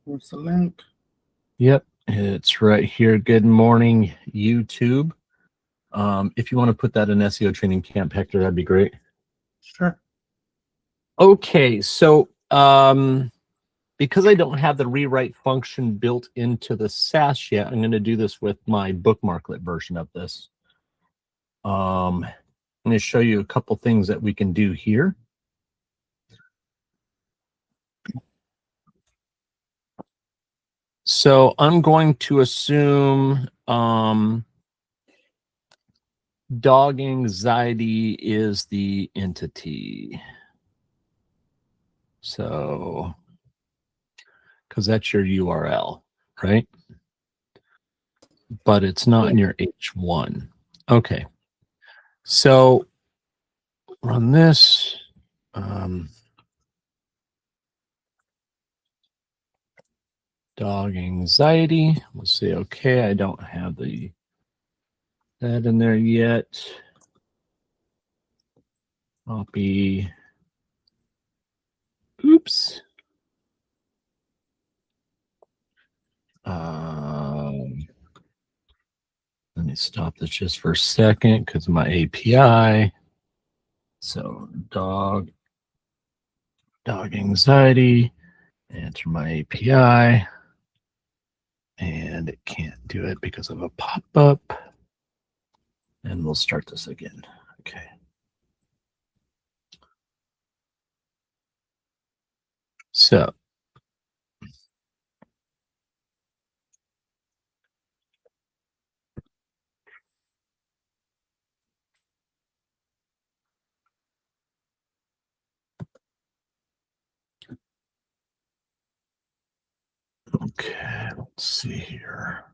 Where's the link? Yep, it's right here. Good morning, YouTube. If you want to put that in SEO training camp, Hector, that'd be great. Sure. Okay, so because I don't have the rewrite function built into the SAS yet, I'm going to do this with my bookmarklet version of this. I'm going to show you a couple things that we can do here. So I'm going to assume dog anxiety is the entity. So, because that's your URL, right? But it's not in your H1. Okay. So run this. Dog anxiety. We'll say, okay, I don't have that in there yet. Copy. Oops. Let me stop this just for a second because of my API. So dog anxiety, enter my API, and it can't do it because of a pop-up. And we'll start this again. Okay. So okay, let's see here.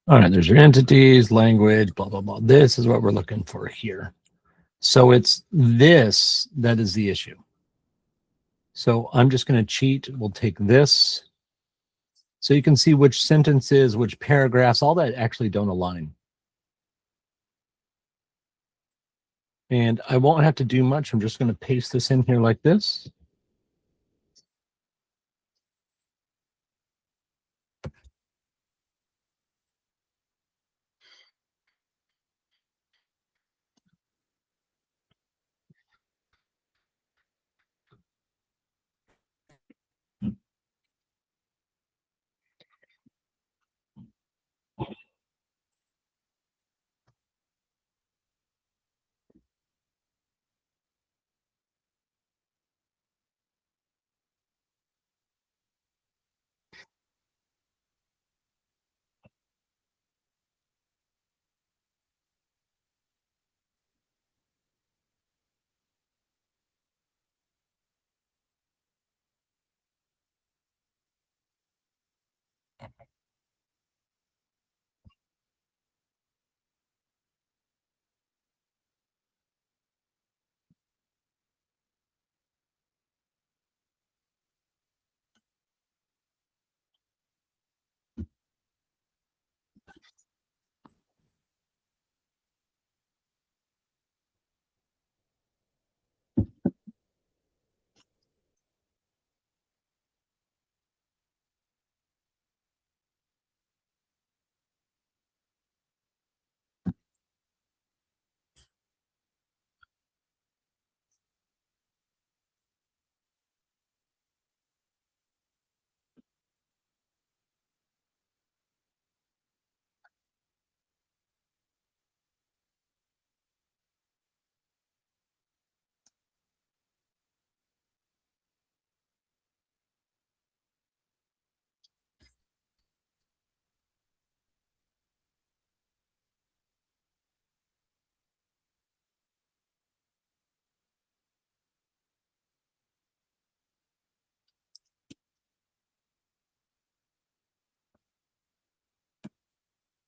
All right, there's your entities, language, blah, blah, blah. This is what we're looking for here. So it's this that is the issue. So I'm just going to cheat. We'll take this. So you can see which sentences, which paragraphs, all that actually don't align. And I won't have to do much. I'm just going to paste this in here like this.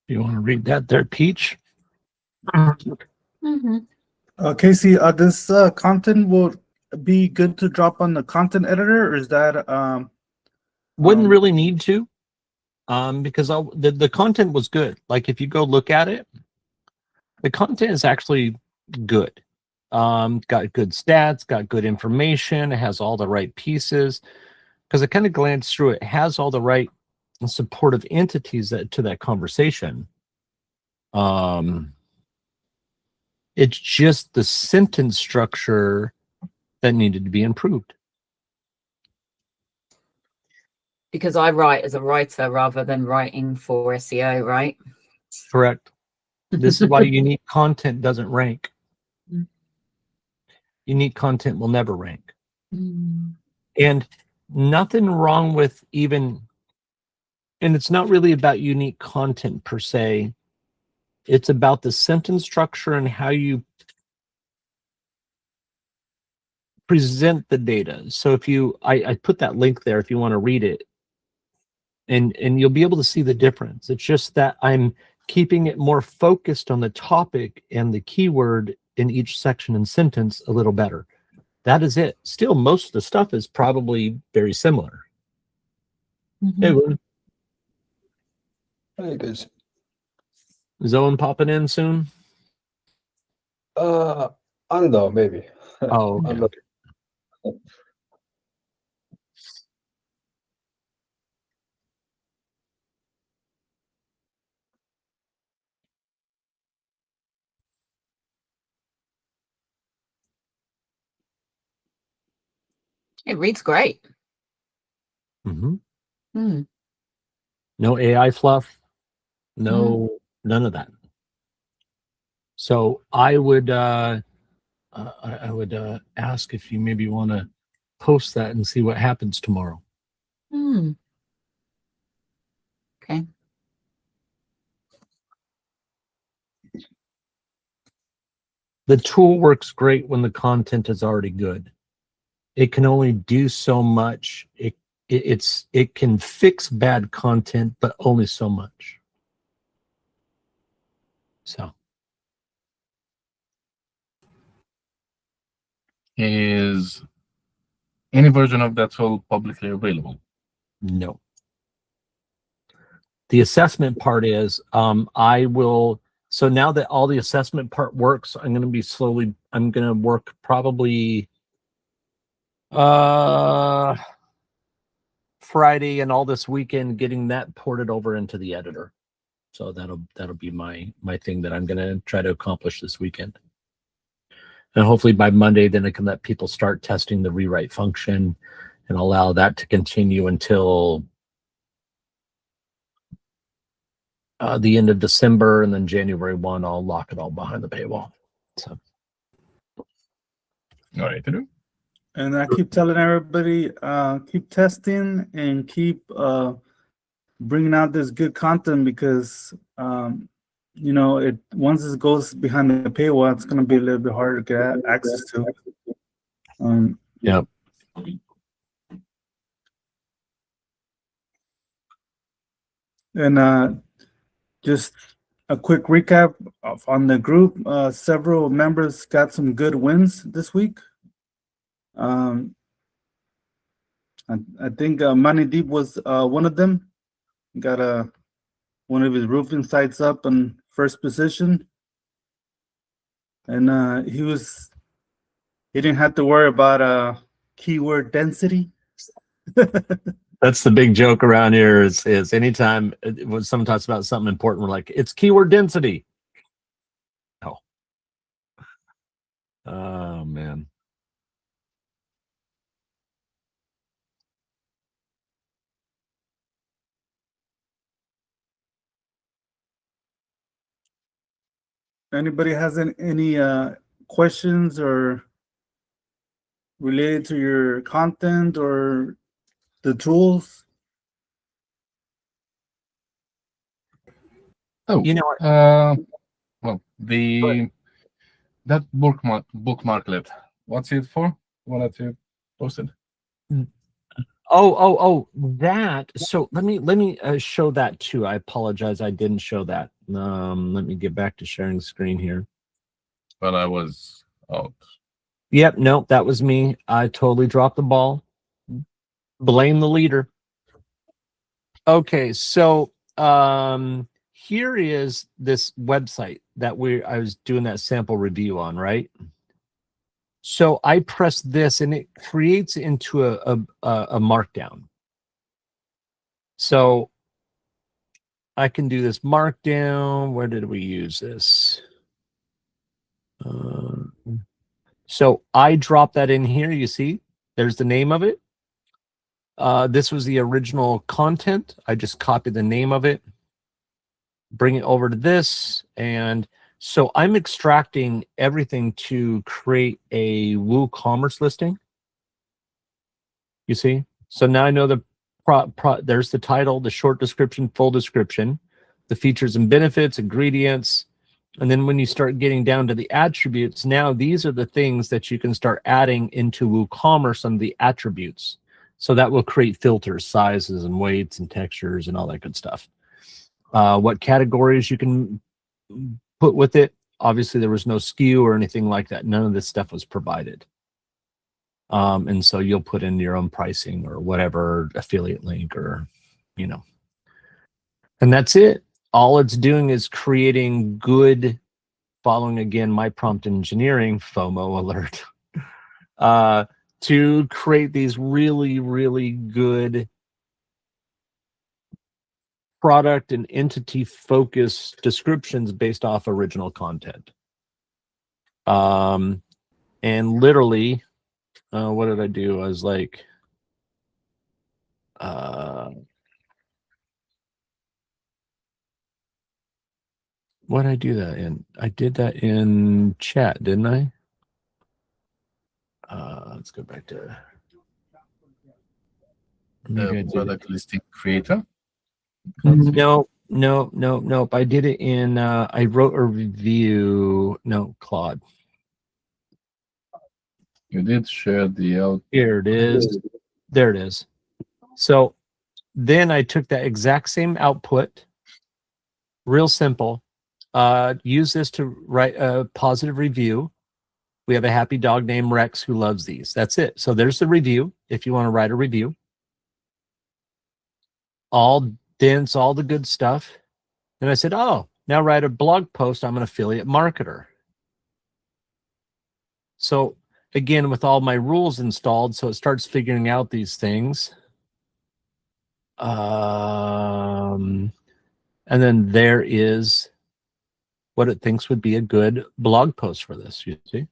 You want to read that there, Peach? Casey, this content will be good to drop on the content editor, or is that wouldn't really need to, because the content was good. Like if you go look at it, the content is actually good. Got good stats, got good information, it has all the right pieces. Because I kind of glanced through it, it has all the right supportive entities to that conversation. It's just the sentence structure that needed to be improved. Because I write as a writer rather than writing for SEO, right? Correct. This is why unique content doesn't rank. Unique content will never rank. And nothing wrong with even, and it's not really about unique content per se. It's about the sentence structure and how you present the data. So if you, I put that link there if you want to read it, and you'll be able to see the difference. It's just that I'm keeping it more focused on the topic and the keyword in each section and sentence a little better. That is it. Still, most of the stuff is probably very similar. Hey, Lou. Hey, guys. Is Owen popping in soon? Ando, maybe. Oh, okay. Ando. It reads great. No AI fluff. No, none of that. So I would ask if you maybe want to post that and see what happens tomorrow. Okay. The tool works great when the content is already good. It can only do so much. It can fix bad content, but only so much. So is any version of that tool publicly available? no. The assessment part is I will. So now that all the assessment part works, I'm going to work probably Friday and all this weekend getting that ported over into the editor. So that'll be my thing that I'm going to try to accomplish this weekend. And hopefully by Monday, then I can let people start testing the rewrite function and allow that to continue until the end of December, and then January 1, I'll lock it all behind the paywall. So. All right, to do. And I keep telling everybody, keep testing and keep bringing out this good content, because you know, once it goes behind the paywall, it's going to be a little bit harder to get access to. Yep. And just a quick recap on the group. Several members got some good wins this week. I think Money Deep was one of them. Got one of his roofing sites up in first position, and he didn't have to worry about keyword density. That's the big joke around here is anytime when someone talks about something important, we're like, it's keyword density. Oh. Oh, man. Anybody has any questions or related to your content or the tools? Oh, You know, well, that bookmarklet. What's it for? Wanted to post it. Oh, that. So let me show that too. I apologize, I didn't show that. Let me get back to sharing screen here. But I was out. Yep, nope, that was me. I totally dropped the ball. Blame the leader. Okay, so here is this website that I was doing that sample review on, right? So I press this and it creates into a markdown. So I can do this markdown. Where did we use this? So I drop that in here. You see, there's the name of it. This was the original content. I just copied the name of it, bring it over to this. And so I'm extracting everything to create a WooCommerce listing. You see? So now I know there's the title, the short description, full description, the features and benefits, ingredients. And then when you start getting down to the attributes, now these are the things that you can start adding into WooCommerce on the attributes. So that will create filters, sizes and weights and textures and all that good stuff. What categories you can put with it. Obviously, there was no SKU or anything like that. None of this stuff was provided. And so you'll put in your own pricing or whatever affiliate link or, you know, and that's it. All it's doing is creating good, following again, my prompt engineering, FOMO alert, to create these really, really good product and entity focused descriptions based off original content. And literally, what did I do? I was like, what did I do that in? I did that in chat, didn't I? Let's go back to The product listing creator. Nope. I did it in I wrote a review. No, Claude. You did share the out. Here it is. There it is. So then I took that exact same output, real simple. Use this to write a positive review. We have a happy dog named Rex who loves these. That's it. So there's the review if you want to write a review. All dense, all the good stuff. And I said, oh, now write a blog post. I'm an affiliate marketer. So again, with all my rules installed, so it starts figuring out these things. And then there is what it thinks would be a good blog post for this, you see?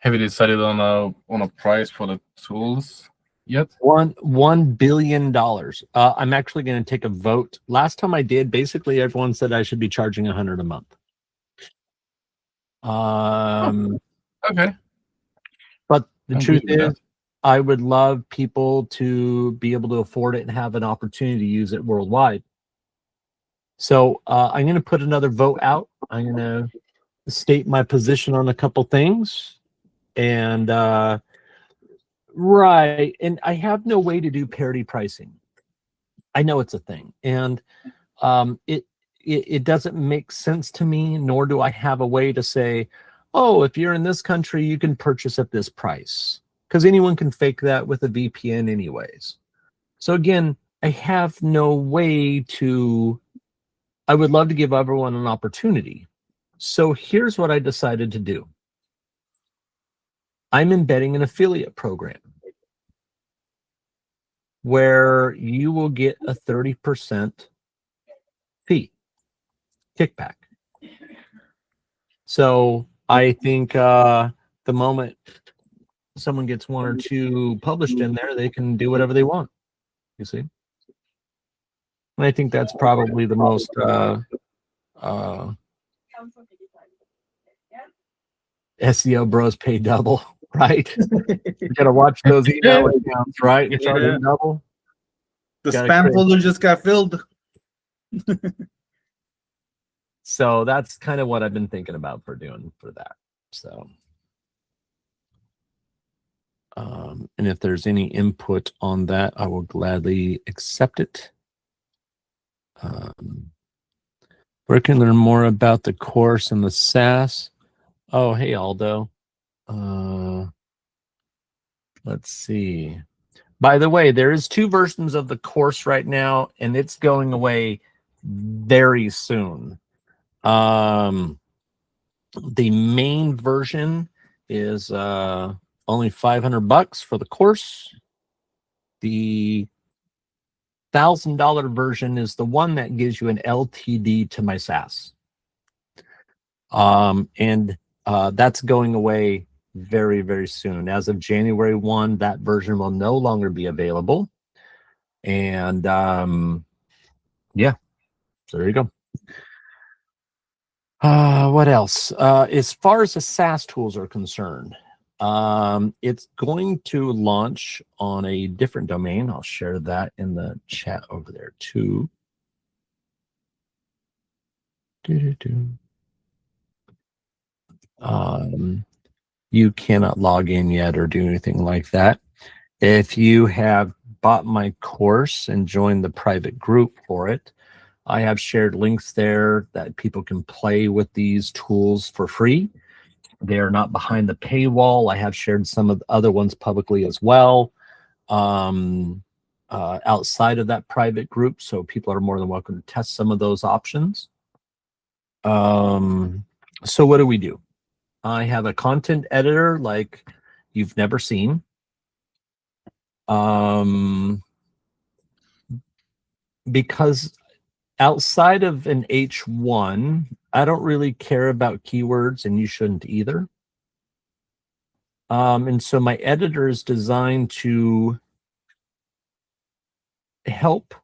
Have you decided on a price for the tools yet? $1 billion. I'm actually going to take a vote. Last time I did, basically everyone said I should be charging $100 a month. Okay. But the truth is, I would love people to be able to afford it and have an opportunity to use it worldwide. So I'm going to put another vote out. I'm going to state my position on a couple things. And right. And I have no way to do parity pricing. I know it's a thing. And it doesn't make sense to me, nor do I have a way to say, oh, if you're in this country, you can purchase at this price. Because anyone can fake that with a VPN anyways. So again, I have no way to, I would love to give everyone an opportunity. So here's what I decided to do. I'm embedding an affiliate program where you will get a 30% fee kickback. So I think the moment someone gets one or two published in there, they can do whatever they want, you see? And I think that's probably the most SEO bros pay double, right? You gotta watch those email accounts, right? You're charging double. The spam folder just got filled. So that's kind of what I've been thinking about for doing for that. So And if there's any input on that, I will gladly accept it. Where can learn more about the course and the SaaS? Oh, hey, Aldo. Let's see. By the way, there is 2 versions of the course right now, and it's going away very soon. The main version is only $500 for the course. The $1,000 version is the one that gives you an LTD to my SaaS. And that's going away very, very soon. As of January 1, that version will no longer be available. And yeah, so there you go. What else? As far as the SaaS tools are concerned, it's going to launch on a different domain. I'll share that in the chat over there too. You cannot log in yet or do anything like that. If you have bought my course and joined the private group for it, I have shared links there that people can play with these tools for free. They are not behind the paywall. I have shared some of the other ones publicly as well, outside of that private group, so people are more than welcome to test some of those options. So what do? I have a content editor like you've never seen. Because outside of an H1, I don't really care about keywords, and you shouldn't either. And so my editor is designed to help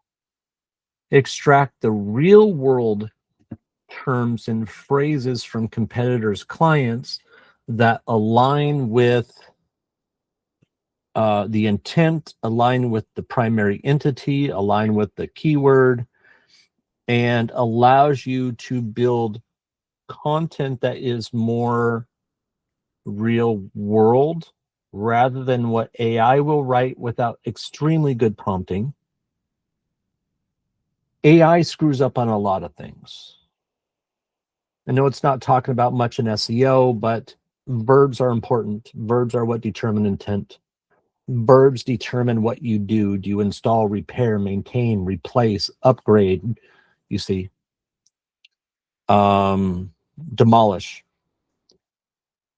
extract the real world terms and phrases from competitors' clients that align with the intent, align with the primary entity, align with the keyword, and allows you to build content that is more real world rather than what AI will write without extremely good prompting. AI screws up on a lot of things. I know it's not talking about much in SEO, but verbs are important. Verbs are what determine intent. Verbs determine what you do. Do you install, repair, maintain, replace, upgrade? You see, demolish.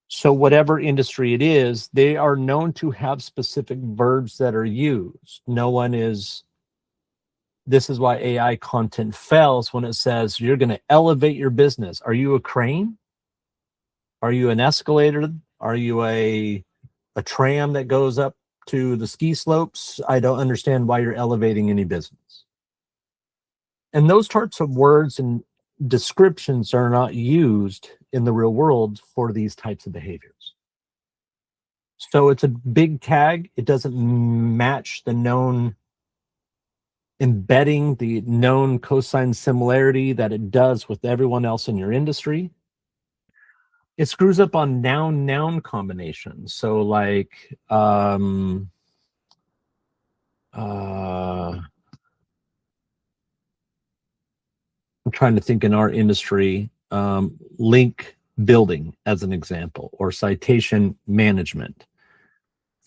So whatever industry it is, they are known to have specific verbs that are used. No one is, this is why AI content fails when it says you're going to elevate your business. Are you a crane? Are you an escalator? Are you a tram that goes up to the ski slopes? I don't understand why you're elevating any business. And those types of words and descriptions are not used in the real world for these types of behaviors. So it's a big tag. It doesn't match the known embedding, the known cosine similarity that it does with everyone else in your industry. It screws up on noun-noun combinations. So like, I'm trying to think in our industry, link building as an example, or citation management.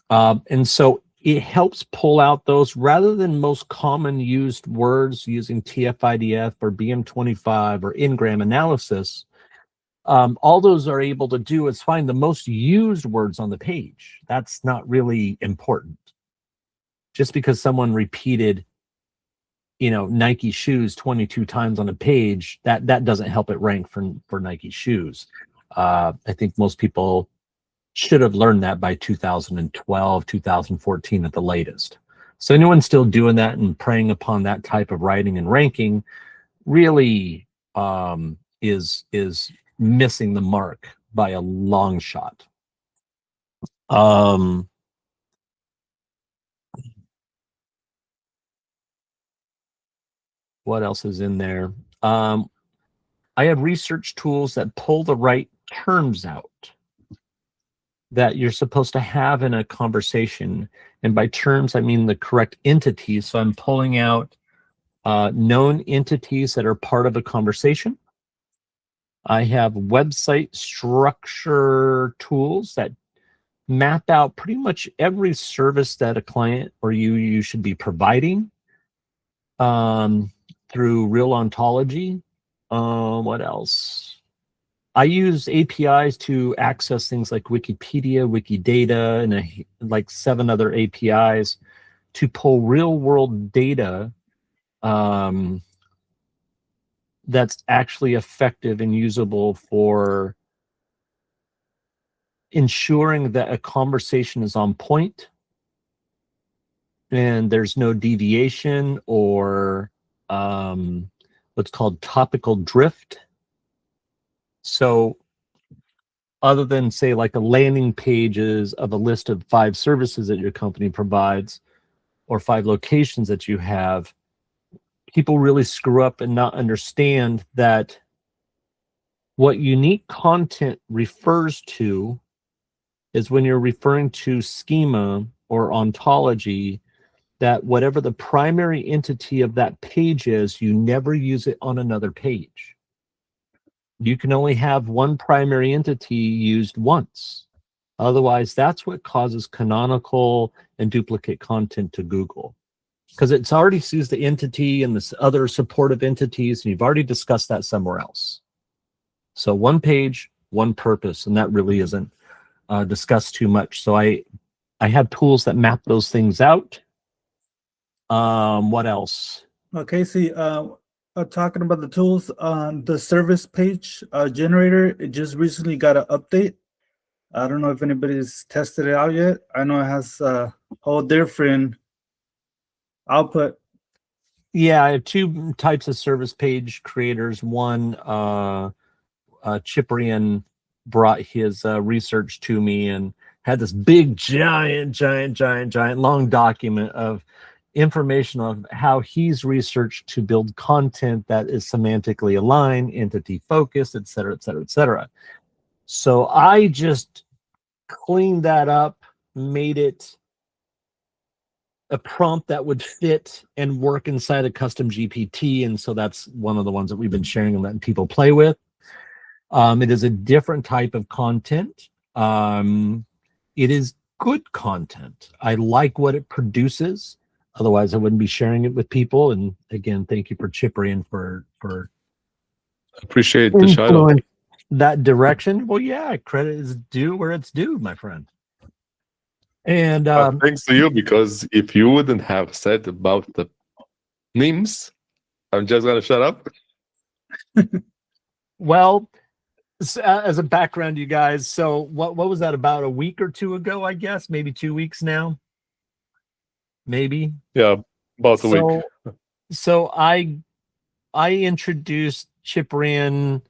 And so it helps pull out those rather than most common used words using TF-IDF or BM25 or Ngram analysis. All those are able to do is find the most used words on the page. That's not really important. Just because someone repeated, Nike shoes 22 times on a page, that doesn't help it rank for Nike shoes. I think most people should have learned that by 2012, 2014 at the latest. So anyone still doing that and preying upon that type of writing and ranking really is missing the mark by a long shot. What else is in there? I have research tools that pull the right terms out. that you're supposed to have in a conversation. And by terms, I mean the correct entities. So I'm pulling out known entities that are part of a conversation. I have website structure tools that map out pretty much every service that a client or you should be providing through real ontology. What else? I use APIs to access things like Wikipedia, Wikidata, and like 7 other APIs to pull real world data that's actually effective and usable for ensuring that a conversation is on point and there's no deviation or what's called topical drift. So other than say like a landing pages of a list of 5 services that your company provides or 5 locations that you have, people really screw up and not understand that what unique content refers to is when you're referring to schema or ontology, that whatever the primary entity of that page is, you never use it on another page. You can only have one primary entity used once. Otherwise, that's what causes canonical and duplicate content to Google. Because it's already sees the entity and this other supportive entities, and you've already discussed that somewhere else. So one page, one purpose, and that really isn't discussed too much. So I have tools that map those things out. What else? Casey, talking about the tools, the service page generator, it just recently got an update. I don't know if anybody's tested it out yet. I know it has a whole different output. Yeah, I have 2 types of service page creators. One, Ciprian brought his research to me and had this big, giant, long document of information on how he's researched to build content that is semantically aligned, entity focused, et cetera, et cetera, et cetera. So I just cleaned that up, made it a prompt that would fit and work inside a custom GPT. And so that's one of the ones that we've been sharing and letting people play with. It is a different type of content. It is good content. I like what it produces. Otherwise, I wouldn't be sharing it with people. And again, thank you for Ciprian for Appreciate the shout out. That direction. Well, yeah, credit is due where it's due, my friend. And thanks to you, because if you wouldn't have said about the memes, I'm just gonna shut up. Well, as a background, you guys, so what was that, about a week or 2 ago, I guess, maybe 2 weeks now, maybe. Yeah, about a week. So I introduced Ciprian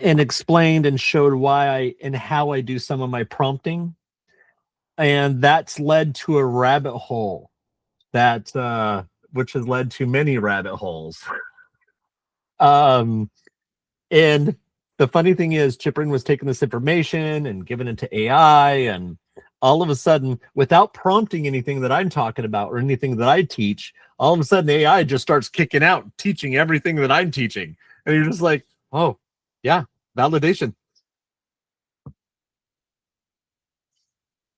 and explained and showed why and how I do some of my prompting, and that's led to a rabbit hole that which has led to many rabbit holes. And the funny thing is, Ciprian was taking this information and giving it to AI, and all of a sudden, without prompting anything that I'm talking about or anything that I teach, all of a sudden AI just starts kicking out, teaching everything that I'm teaching. And you're just like, oh, yeah, validation.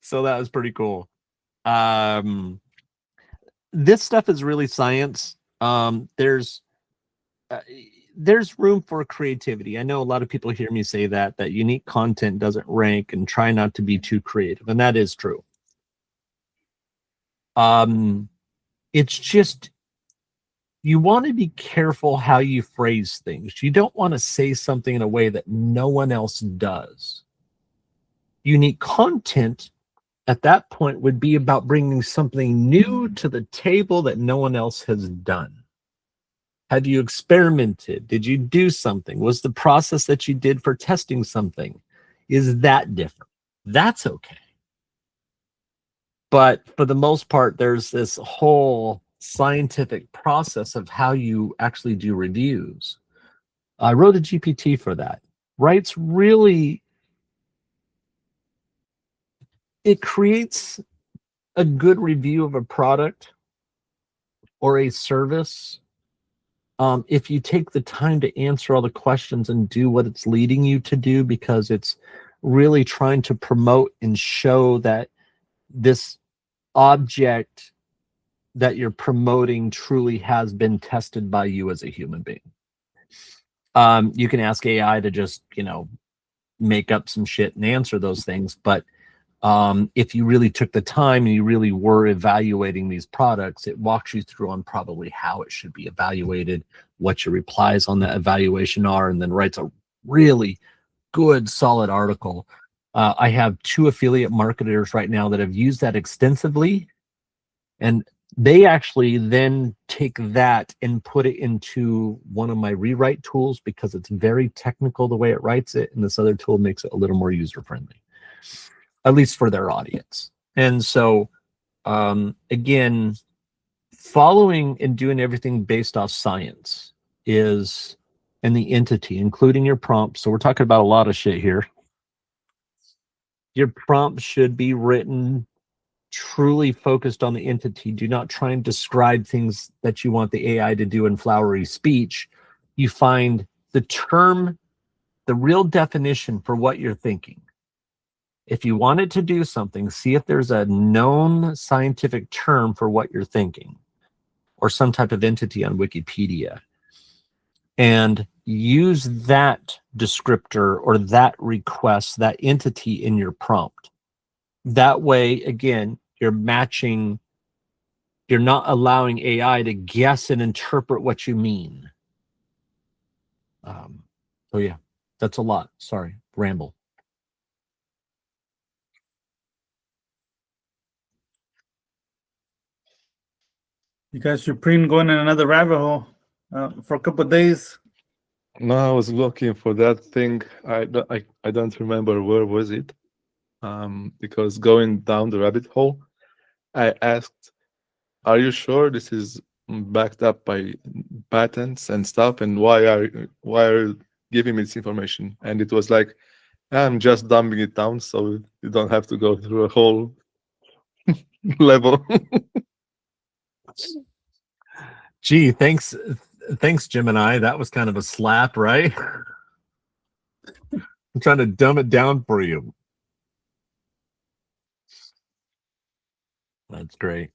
So that was pretty cool. This stuff is really science. There's room for creativity. I know a lot of people hear me say that unique content doesn't rank, and try not to be too creative, and that is true. It's just, you want to be careful how you phrase things. You don't want to say something in a way that no one else does. Unique content at that point would be about bringing something new to the table that no one else has done. Have you experimented? Did you do something? Was the process that you did for testing something, is that different? That's okay. But for the most part, there's this whole scientific process of how you actually do reviews. I wrote a GPT for that. Writes really it creates a good review of a product or a service if you take the time to answer all the questions and do what it's leading you to do, because it's really trying to promote and show that this object that you're promoting truly has been tested by you as a human being. You can ask AI to just, make up some shit and answer those things, but if you really took the time and you really were evaluating these products, it walks you through on probably how it should be evaluated, what your replies on that evaluation are, and then writes a really good, solid article. I have 2 affiliate marketers right now that have used that extensively, and they actually then take that and put it into one of my rewrite tools because it's very technical the way it writes it, and this other tool makes it a little more user-friendly, at least for their audience. And so, again, following and doing everything based off science is, and the entity, including your prompt. So we're talking about a lot of shit here. Your prompt should be written truly focused on the entity. Do not try and describe things that you want the AI to do in flowery speech. You find the term, the real definition for what you're thinking. If you want it to do something, see if there's a known scientific term for what you're thinking, or some type of entity on Wikipedia, and use that descriptor or that request, that entity in your prompt. That way, again, you're matching, you're not allowing AI to guess and interpret what you mean. So yeah, that's a lot. Sorry, ramble. You guys should preen going in another rabbit hole for a couple of days. No, I was looking for that thing. I don't remember where was it. Because going down the rabbit hole, I asked, "Are you sure this is backed up by patents and stuff? And why are you giving me this information?" And it was like, "I'm just dumbing it down so you don't have to go through a whole level." Gee, thanks, Gemini. That was kind of a slap, right? I'm trying to dumb it down for you. That's great.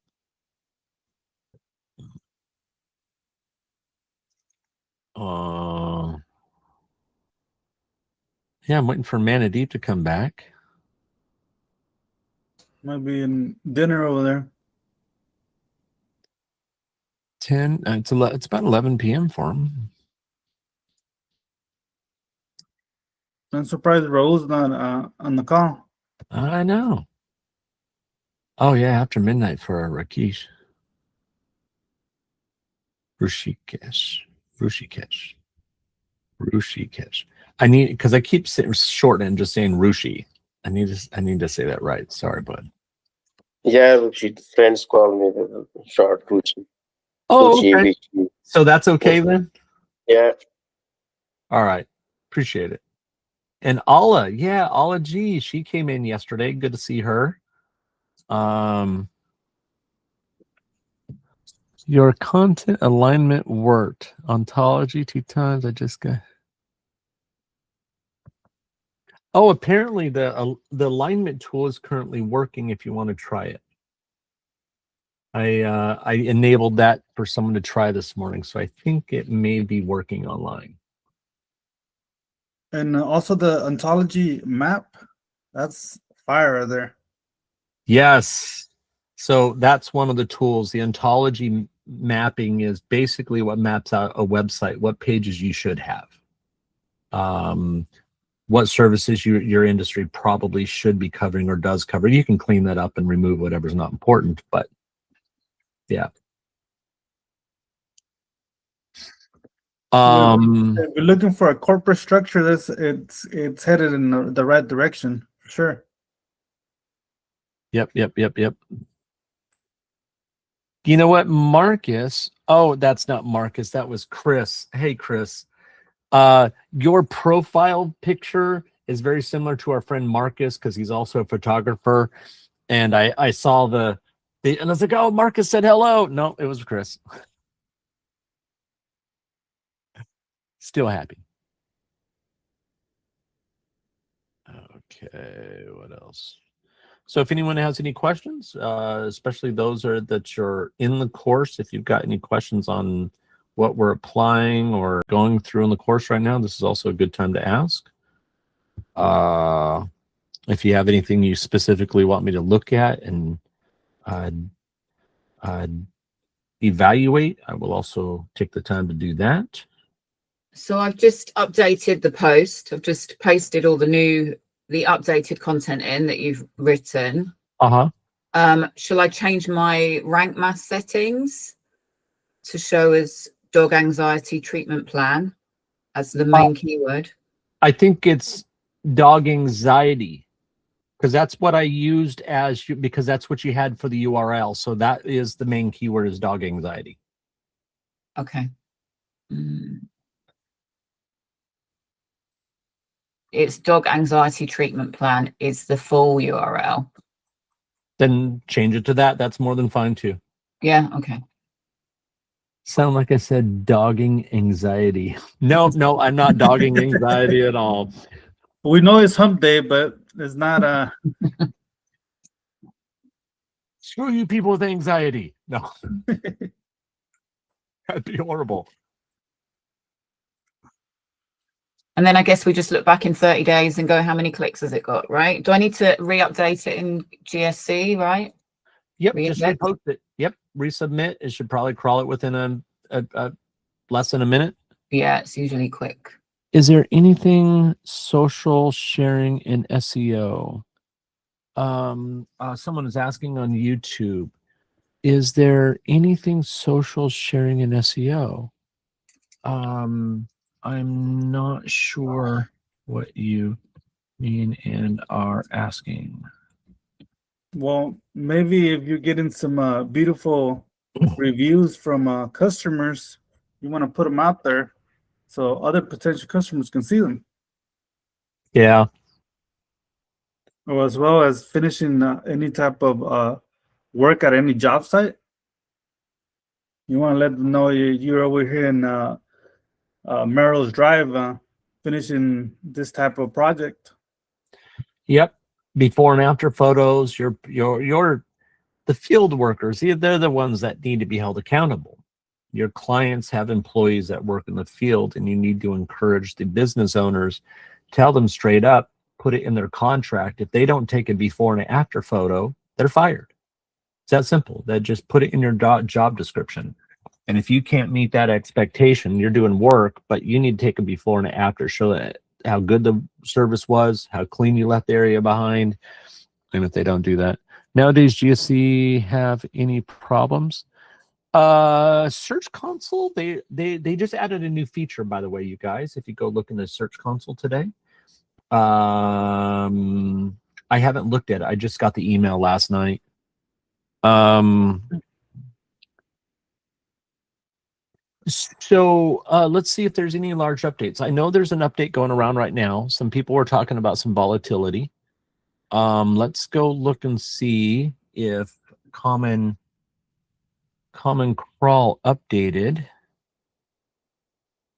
Yeah, I'm waiting for Manadee to come back. Might be in dinner over there. 10. It's about 11 p.m. for him. I'm surprised Rose not on the call. I know. Oh yeah, after midnight for a Rakesh. Rushikesh. I need, because I keep shortening and just saying Rushi. I need to say that right. Sorry, bud. Yeah, Ruchi. Friends call me the short Ruchi. Oh, Ruchi, okay. Ruchi. So that's okay then? Yeah. All right. Appreciate it. And Alla, yeah, Alla G, she came in yesterday. Good to see her. Your content alignment worked. Ontology 2 times. I just got. Oh, apparently the alignment tool is currently working if you want to try it. I enabled that for someone to try this morning, so I think it may be working online. And also the ontology map, that's fire there. Yes. So that's one of the tools. The ontology mapping is basically what maps out a website, what pages you should have. What services your industry probably should be covering or does cover. You can clean that up and remove whatever's not important, but yeah. If you're looking for a corporate structure, it's headed in the right direction for sure. Yep. You know what, Marcus? Oh, that's not Marcus. That was Chris. Hey, Chris. Your profile picture is very similar to our friend Marcus because he's also a photographer. And I saw the and I was like, oh, Marcus said hello. No, it was Chris. Still happy. Okay, what else? So if anyone has any questions, especially those that you're in the course, if you've got any questions on what we're applying or going through in the course right now, this is also a good time to ask. If you have anything you specifically want me to look at and evaluate, I will also take the time to do that. So I've just updated the post. I've just pasted all the updated content in that you've written. Shall I change my rank math settings to show as dog anxiety treatment plan as the main keyword? I think it's dog anxiety because that's what I used because that's what you had for the URL. So that is the main keyword is dog anxiety. Okay. It's dog anxiety treatment plan is the full URL. Then change it to that. That's more than fine too. Yeah. Okay. Sound like I said dogging anxiety. No, I'm not dogging anxiety at all. We know it's hump day, but it's not Screw you people with anxiety. No. That'd be horrible. And then I guess we just look back in 30 days and go, how many clicks has it got, right? Do I need to re-update it in GSC, right? Yep, just repost it. Yep, resubmit. It should probably crawl it within a less than a minute. Yeah, it's usually quick. Is there anything social sharing in SEO? Someone is asking on YouTube, is there anything social sharing in SEO? I'm not sure what you mean and are asking. well, maybe if you're getting some beautiful reviews from customers, you want to put them out there so other potential customers can see them. Yeah. Or as well as finishing any type of work at any job site. You want to let them know you're over here in Merrill's Drive finishing this type of project. Yep. Before and after photos, the field workers, they're the ones that need to be held accountable. Your clients have employees that work in the field, and you need to encourage the business owners, tell them straight up, put it in their contract. If they don't take a before and after photo, they're fired. It's that simple. That just put it in your job description. And if you can't meet that expectation, you're doing work, but you need to take a before and after, show that how good the service was, how clean you left the area behind. And if they don't do that, nowadays, GSC have any problems? Search Console, they just added a new feature, by the way, you guys. If you go look in the Search Console today, I haven't looked at it. I just got the email last night. So let's see if there's any large updates. I know there's an update going around right now. Some people were talking about some volatility. Let's go look and see if Common Crawl updated.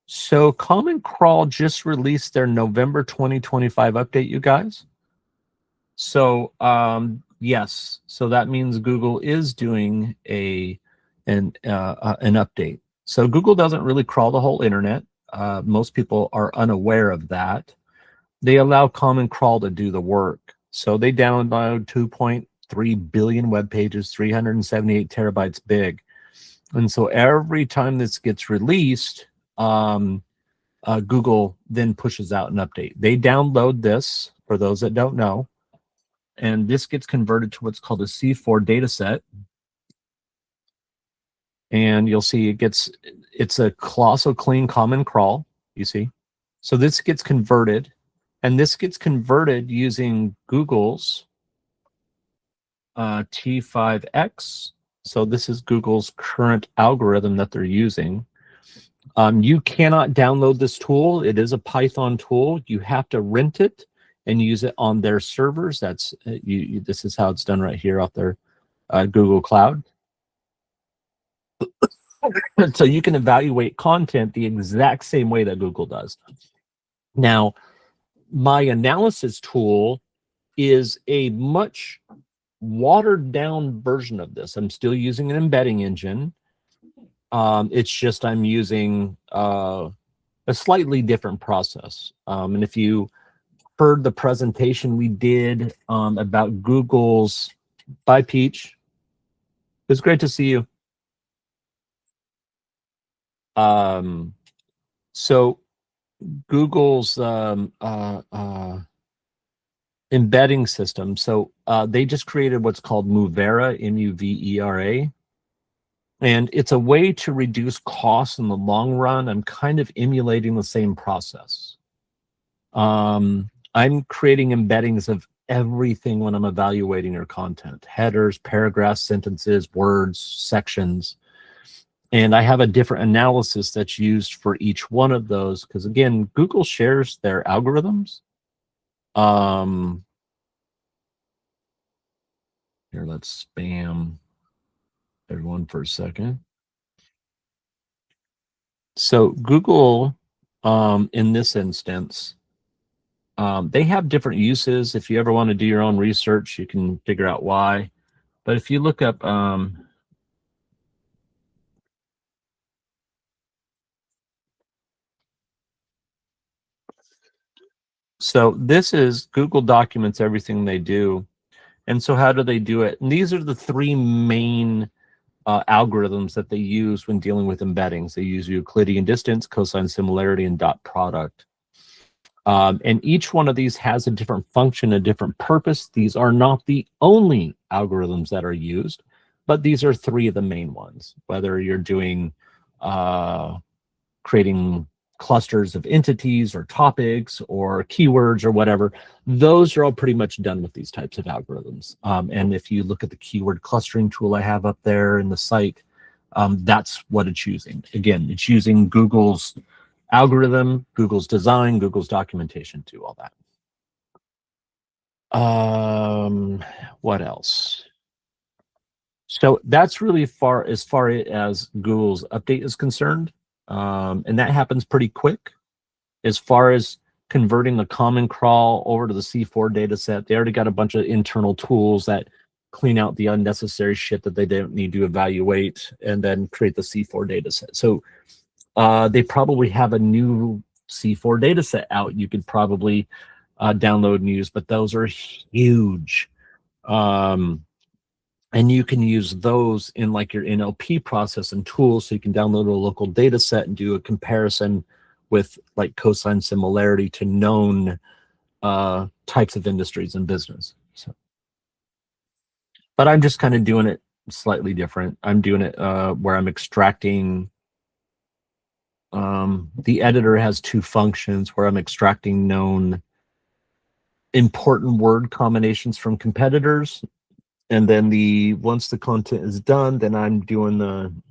So Common Crawl just released their November 2025 update, you guys. So yes, so that means Google is doing an update. So Google doesn't really crawl the whole internet. Most people are unaware of that. They allow Common Crawl to do the work. So they download 2.3 billion web pages, 378 terabytes big. And so every time this gets released, Google then pushes out an update. They download this, for those that don't know, and this gets converted to what's called a C4 data set. And you'll see it's a colossal clean Common Crawl, you see. So this gets converted, and this gets converted using Google's T5X. So this is Google's current algorithm that they're using. You cannot download this tool. It is a Python tool. You have to rent it. and use it on their servers. That's this is how it's done right here off their Google Cloud. So you can evaluate content the exact same way that Google does. Now, my analysis tool is a much watered down version of this. I'm still using an embedding engine. It's just I'm using a slightly different process. And if you heard the presentation we did about Google's, bye Peach, it's great to see you. So Google's embedding system. So they just created what's called Muvera, M-U-V-E-R-A. And it's a way to reduce costs in the long run. I'm kind of emulating the same process. I'm creating embeddings of everything when I'm evaluating your content: headers, paragraphs, sentences, words, sections. And I have a different analysis that's used for each one of those, because again, Google shares their algorithms. Here, let's spam everyone for a second. So Google, in this instance, they have different uses. If you ever want to do your own research, you can figure out why. But if you look up so this is Google documents everything they do. And so how do they do it? And these are the three main algorithms that they use when dealing with embeddings. They use Euclidean distance, cosine similarity, and dot product. And each one of these has a different function, a different purpose. These are not the only algorithms that are used, but these are three of the main ones. Whether you're doing creating clusters of entities or topics or keywords or whatever, those are all pretty much done with these types of algorithms. And if you look at the keyword clustering tool I have up there in the site, that's what it's using. Again, it's using Google's algorithm, Google's design, Google's documentation to all that. What else? So that's really as far as Google's update is concerned. And that happens pretty quick. As far as converting the common crawl over to the C4 data set, they already got a bunch of internal tools that clean out the unnecessary shit that they don't need to evaluate and then create the C4 data set. So they probably have a new C4 data set out you could probably download and use, but those are huge. And you can use those in like your NLP process and tools, so you can download a local data set and do a comparison with like cosine similarity to known types of industries and business. So, but I'm just kind of doing it slightly different. I'm doing it where I'm extracting. The editor has two functions where I'm extracting known important word combinations from competitors. And then once the content is done, then I'm doing an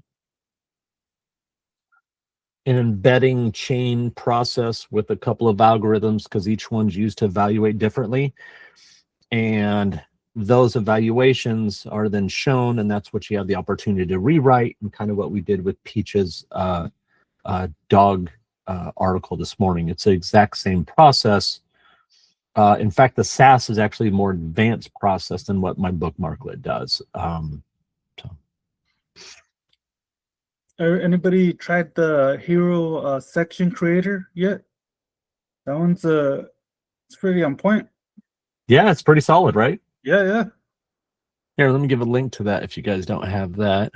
embedding chain process with a couple of algorithms, because each one's used to evaluate differently. And those evaluations are then shown, and that's what you have the opportunity to rewrite, and kind of what we did with Peach's dog article this morning. It's the exact same process. In fact, the SAS is actually a more advanced process than what my bookmarklet does. Anybody tried the Hero section creator yet? That one's it's pretty on point. Yeah, it's pretty solid, right? Yeah. Here, let me give a link to that if you guys don't have that.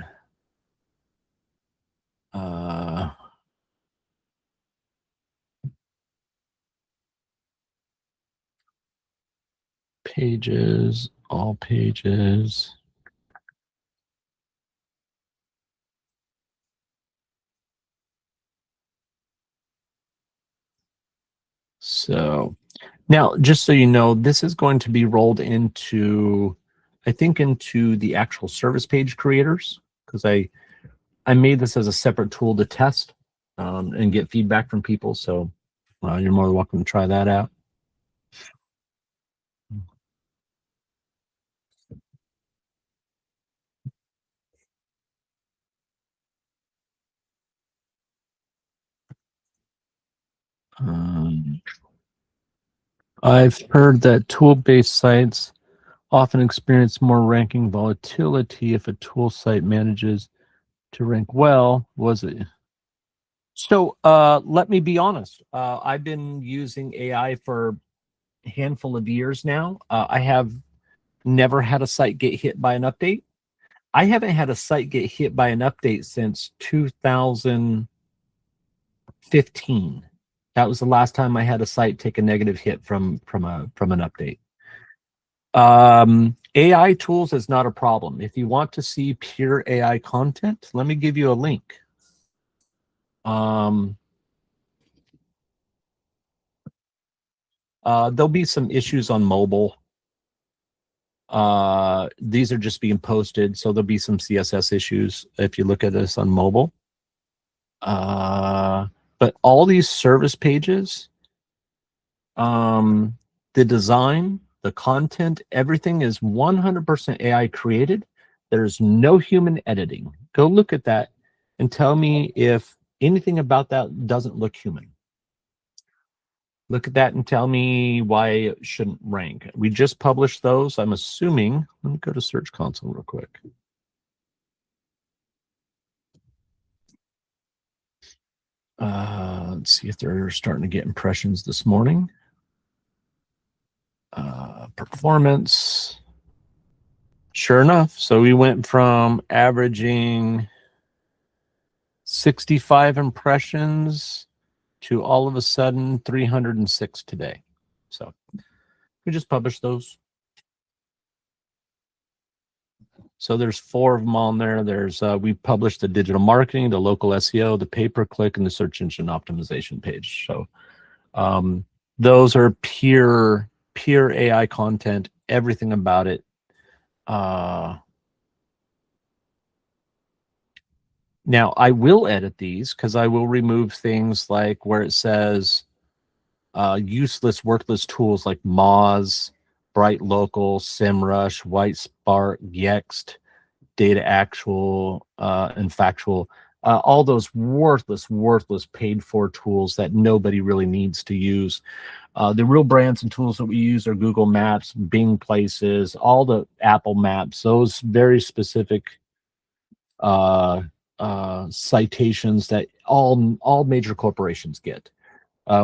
Pages, all pages. So now, just so you know, this is going to be rolled into, I think, into the actual service page creators, because I made this as a separate tool to test and get feedback from people. So you're more than welcome to try that out. I've heard that tool-based sites often experience more ranking volatility if a tool site manages to rank well. Was it? So let me be honest. I've been using AI for a handful of years now. I have never had a site get hit by an update. I haven't had a site get hit by an update since 2015. That was the last time I had a site take a negative hit from an update. AI tools is not a problem. If you want to see pure AI content, let me give you a link. There'll be some issues on mobile. These are just being posted, so there'll be some CSS issues if you look at this on mobile. But all these service pages, the design, the content, everything is 100% AI created. There's no human editing. Go look at that and tell me if anything about that doesn't look human. Look at that and tell me why it shouldn't rank. We just published those. I'm assuming. Let me go to Search Console real quick. Let's see if they're starting to get impressions this morning. Performance. Sure enough. So we went from averaging 65 impressions to all of a sudden 306 today. So we just published those. So there's 4 of them on there. There's we published the digital marketing, the local SEO, the pay-per-click, and the search engine optimization page. So those are pure AI content, everything about it. Now I will edit these because I will remove things like where it says useless, worthless tools like Moz, Bright Local, SEMrush, White Spark, Yext, Data Actual, and Factual. All those worthless paid for tools that nobody really needs to use. The real brands and tools that we use are Google Maps, Bing Places, all the Apple Maps, those very specific citations that all major corporations get.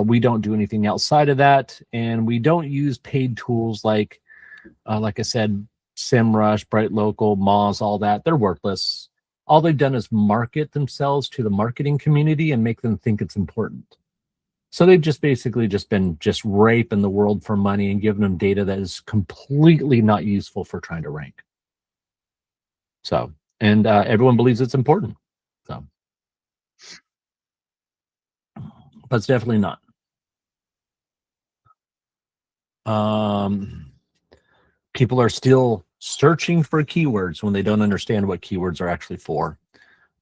We don't do anything outside of that, and we don't use paid tools like I said, SEMrush, Bright Local, Moz, all that. They're worthless. All they've done is market themselves to the marketing community and make them think it's important. So they've just basically been raping the world for money and giving them data that is completely not useful for trying to rank. So, and everyone believes it's important. So, but it's definitely not. People are still searching for keywords when they don't understand what keywords are actually for.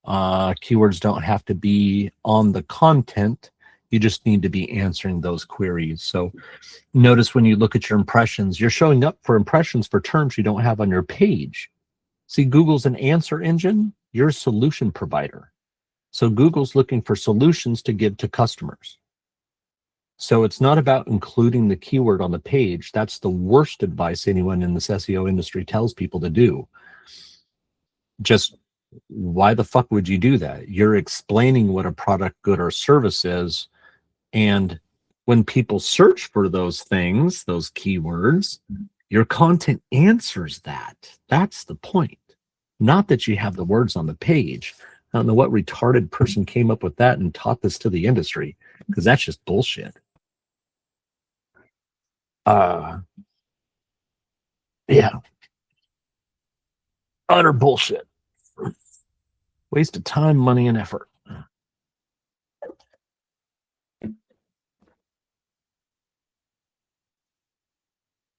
Keywords don't have to be on the content. You just need to be answering those queries. So notice when you look at your impressions, you're showing up for impressions for terms you don't have on your page. See, Google's an answer engine. You're a solution provider. So Google's looking for solutions to give to customers. So it's not about including the keyword on the page. That's the worst advice anyone in this SEO industry tells people to do. Just why the fuck would you do that? You're explaining what a product, good, or service is. And when people search for those things, those keywords, your content answers that. That's the point. Not that you have the words on the page. I don't know what retarded person came up with that and taught this to the industry, because that's just bullshit. Yeah. Utter bullshit. Waste of time, money, and effort.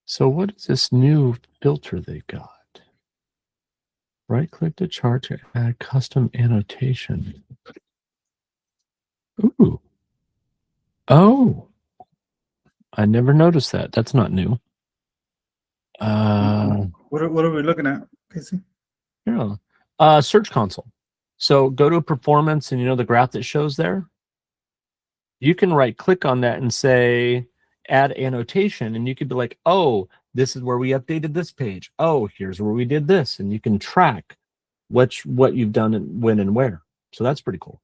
So what is this new filter they got? Right-click the chart to add custom annotation. Ooh. Oh. I never noticed that. That's not new. What are we looking at, Casey? Yeah. Search Console. So go to performance, and you know the graph that shows there? you can right click on that and say add annotation, and you could be like, oh, this is where we updated this page. Oh, here's where we did this, and you can track what you've done and when and where. So that's pretty cool.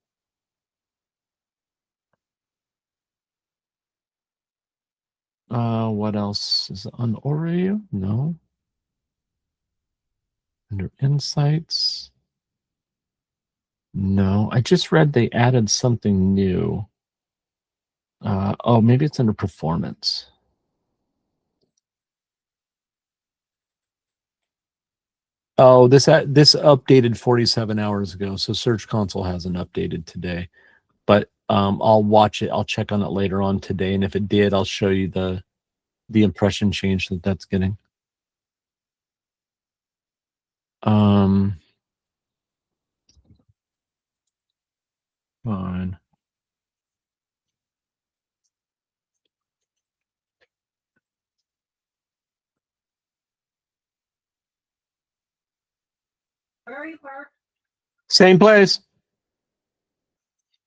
What else is on Oreo? No. Under insights. No, I just read they added something new. Oh, maybe it's under performance. Oh, this updated 47 hours ago, so Search Console hasn't updated today. But I'll watch it. I'll check on it later on today, and if it did, I'll show you the impression change that's getting. Fine. Where are you, Park? Same place.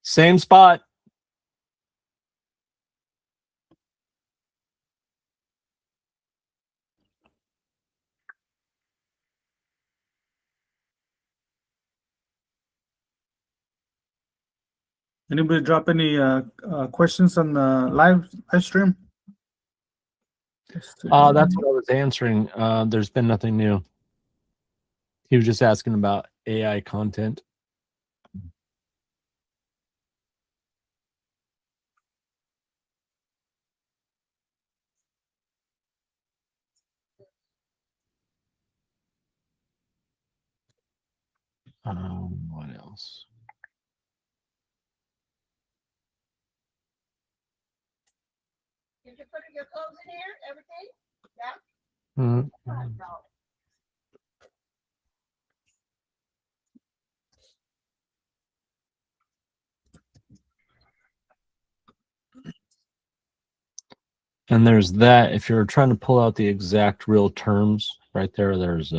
Same spot. Anybody drop any questions on the live stream? That's what I was answering. There's been nothing new. He was just asking about AI content. What else? Did you put your clothes in here? Everything? Mm-hmm. And there's that. If you're trying to pull out the exact real terms, right there, there's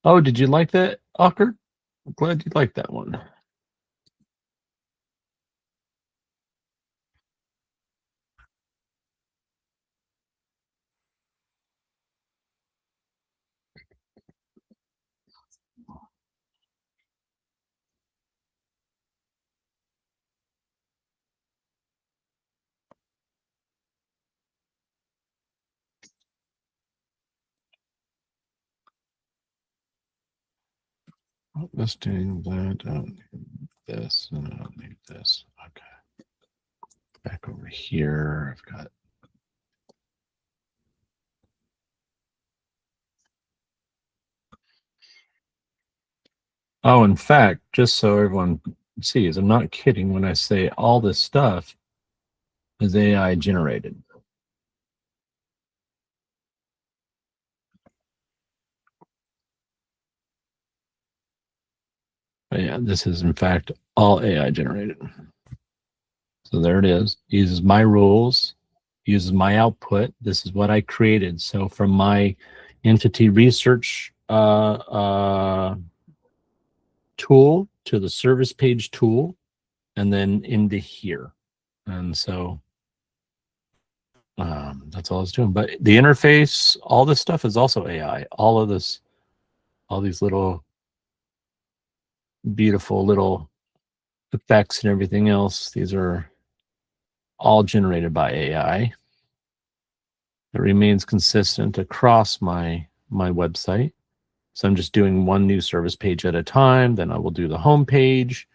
Oh, did you like that, Ocker? I'm glad you liked that one. Listing that, I don't need this, and I don't need this. Okay. Back over here, I've got. Oh, in fact, just so everyone sees, I'm not kidding when I say all this stuff is AI generated. But yeah, this is in fact all AI generated. So there it is. Uses my rules, uses my output. This is what I created. So from my entity research tool to the service page tool, and then into here. And so that's all I was doing. But the interface, all this stuff is also AI. All of this, all these little beautiful little effects and everything else, these are all generated by AI. It remains consistent across my website. So I'm just doing one new service page at a time. Then I will do the home page,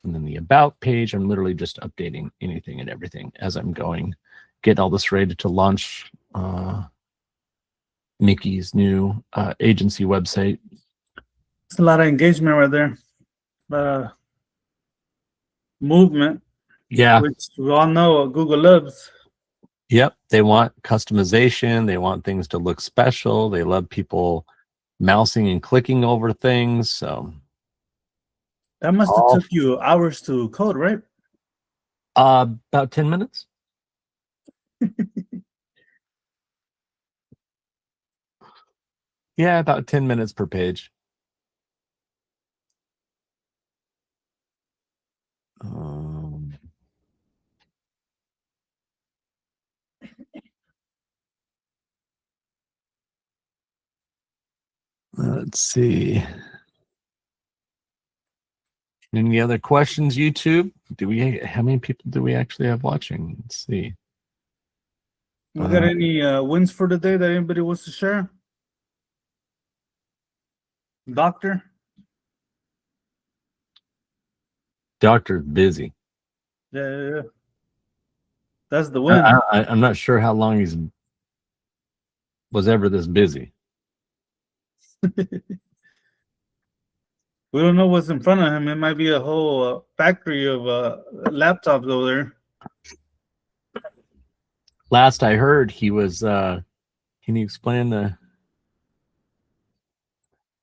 and then the about page. I'm literally just updating anything and everything as I'm going, getting all this ready to launch Mickey's new agency website. It's a lot of engagement right there. Movement. Yeah. Which we all know what Google loves. Yep. They want customization. They want things to look special. They love people mousing and clicking over things. So that must have took you hours to code, right? About 10 minutes. Yeah, about 10 minutes per page. Let's see. Any other questions, YouTube? How many people do we actually have watching? Let's see. We got any wins for the day that anybody wants to share? Doctor's busy. Yeah. That's the win. I'm not sure how long he was ever this busy. We don't know what's in front of him. It might be a whole factory of laptops over there. Last I heard, he was. Can you explain the?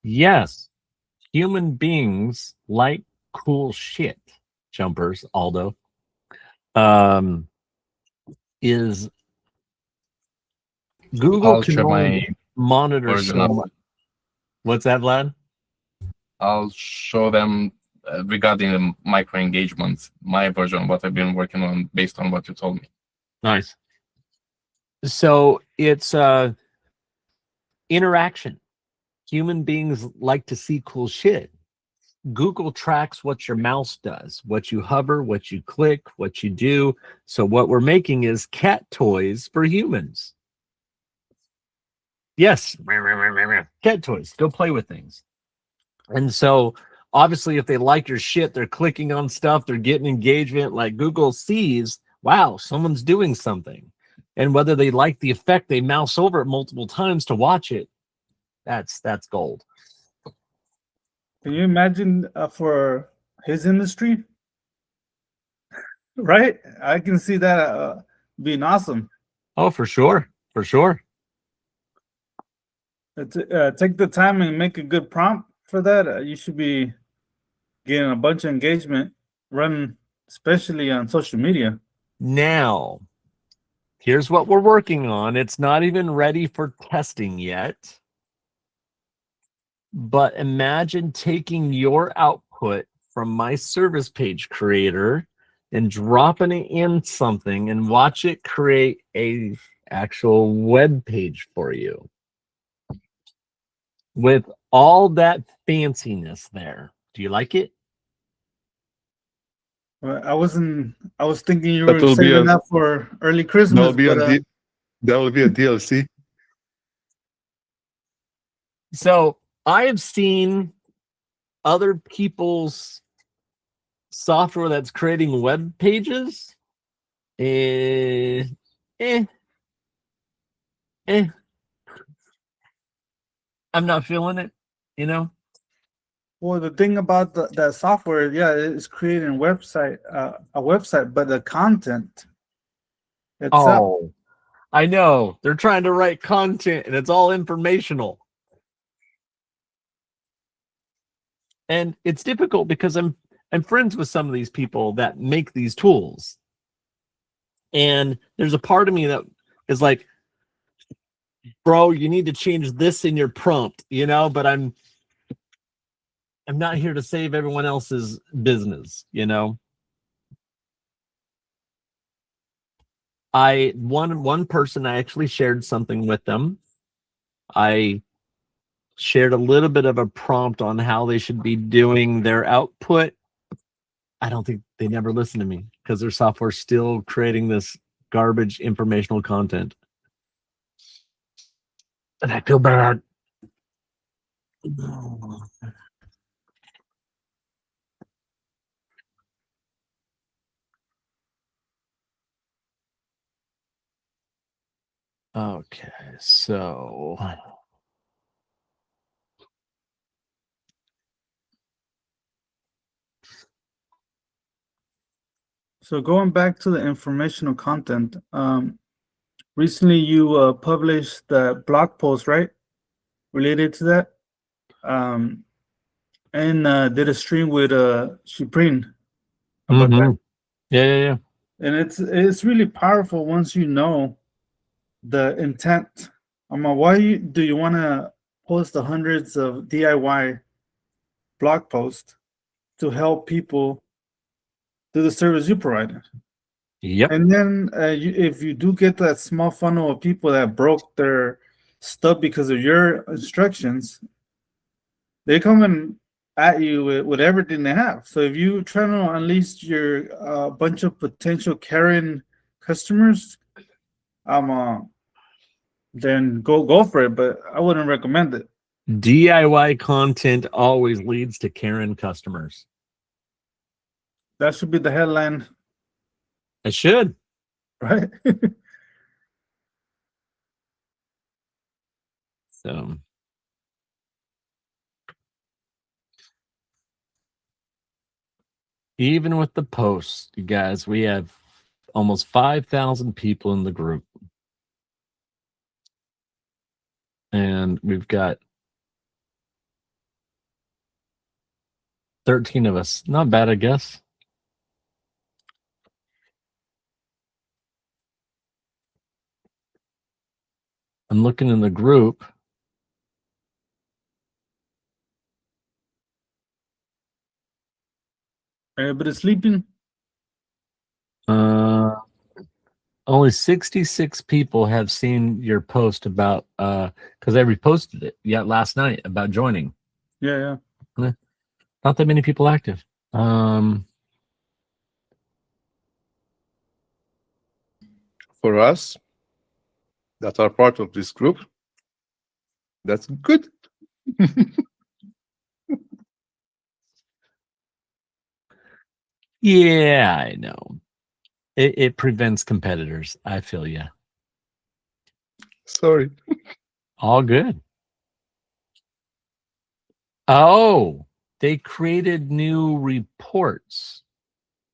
Yes, human beings like cool shit. Jumpers, Aldo. Is Google can only monitor so much. What's that, Vlad? I'll show them regarding the micro engagements, my version, what I've been working on based on what you told me. Nice. So it's interaction. Human beings like to see cool shit. Google tracks what your mouse does, what you hover, what you click, what you do. So what we're making is cat toys for humans. Yes, cat toys. Go play with things. And so obviously if they like your shit, they're clicking on stuff, they're getting engagement. Like Google sees, wow, someone's doing something. And whether they like the effect, they mouse over it multiple times to watch it. That's gold. Can you imagine for his industry? Right? I can see that being awesome. Oh, for sure. For sure. Take the time and make a good prompt for that. You should be getting a bunch of engagement running, especially on social media. Now, here's what we're working on. It's not even ready for testing yet. But imagine taking your output from my service page creator and dropping it in something and watch it create a actual web page for you with all that fanciness there. Do you like it? Well, I was thinking you were saving that for early Christmas. That will be a DLC. So I have seen other people's software that's creating web pages. I'm not feeling it, you know. Well, the thing about that software, yeah, it's creating a website, but the content itself. Oh, I know. They're trying to write content and it's all informational. And it's difficult because I'm friends with some of these people that make these tools. And there's a part of me that is like, bro, you need to change this in your prompt, you know, but I'm not here to save everyone else's business, you know. One person, I actually shared something with them. I shared a little bit of a prompt on how they should be doing their output. I don't think they never listen to me because their software's still creating this garbage informational content. And I feel bad. Okay, so going back to the informational content, recently you published the blog post, right, related to that, and did a stream with Shiprin about that. Yeah. And it's really powerful once you know the intent. Why do you want to post the hundreds of DIY blog posts to help people do the service you provided? Yep. And then if you do get that small funnel of people that broke their stuff because of your instructions, they coming at you with everything they have. So if you try to unleash your bunch of potential Karen customers, then go for it. But I wouldn't recommend it. DIY content always leads to Karen customers. That should be the headline, It should. right? So even with the posts, you guys, we have almost 5,000 people in the group. And we've got 13 of us. Not bad, I guess. I'm looking in the group. Everybody sleeping. Only 66 people have seen your post about because I reposted it last night about joining. Yeah. Not that many people active. For us that are part of this group, that's good. Yeah, I know. It prevents competitors. I feel you. Sorry. All good. Oh, they created new reports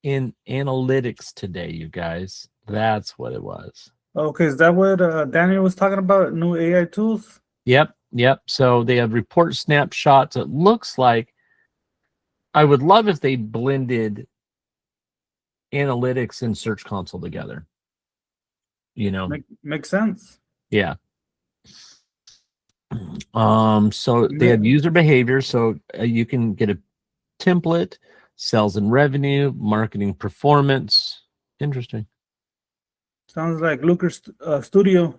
in analytics today, you guys. That's what it was. Okay, is that what Daniel was talking about? New AI tools? Yep. So they have report snapshots. It looks like I would love if they blended analytics and Search Console together. You know, Makes sense. yeah. So they have user behavior, so you can get a template, sales and revenue, marketing performance. Interesting. Sounds like Lucas Studio.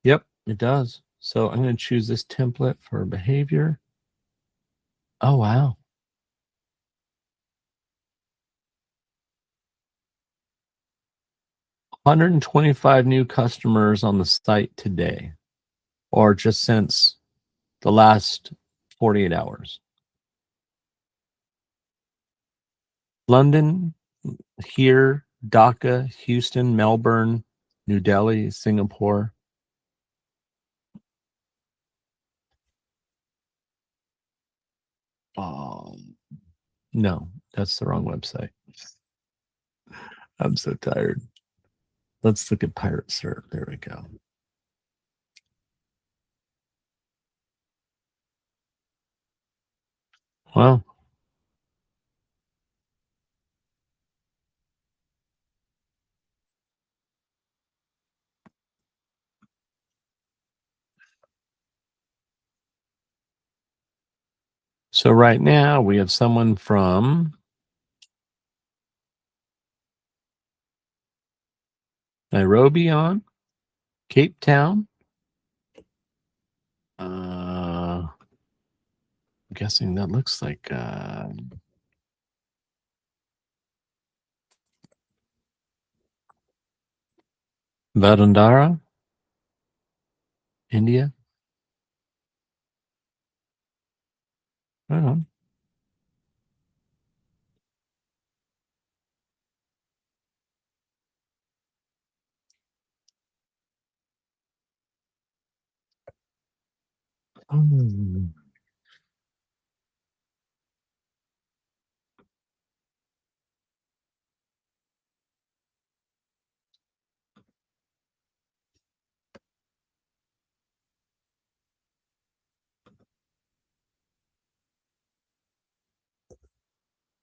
Yep, it does. So I'm going to choose this template for behavior. Oh, wow. $125 new customers on the site today, or just since the last 48 hours. London, here, Dhaka, Houston, Melbourne, New Delhi, Singapore. No, that's the wrong website. I'm so tired. Let's look at Pirate Serve. There we go. Well, so right now we have someone from Nairobi on, Cape Town. I'm guessing that looks like Vadodara, India. I don't know.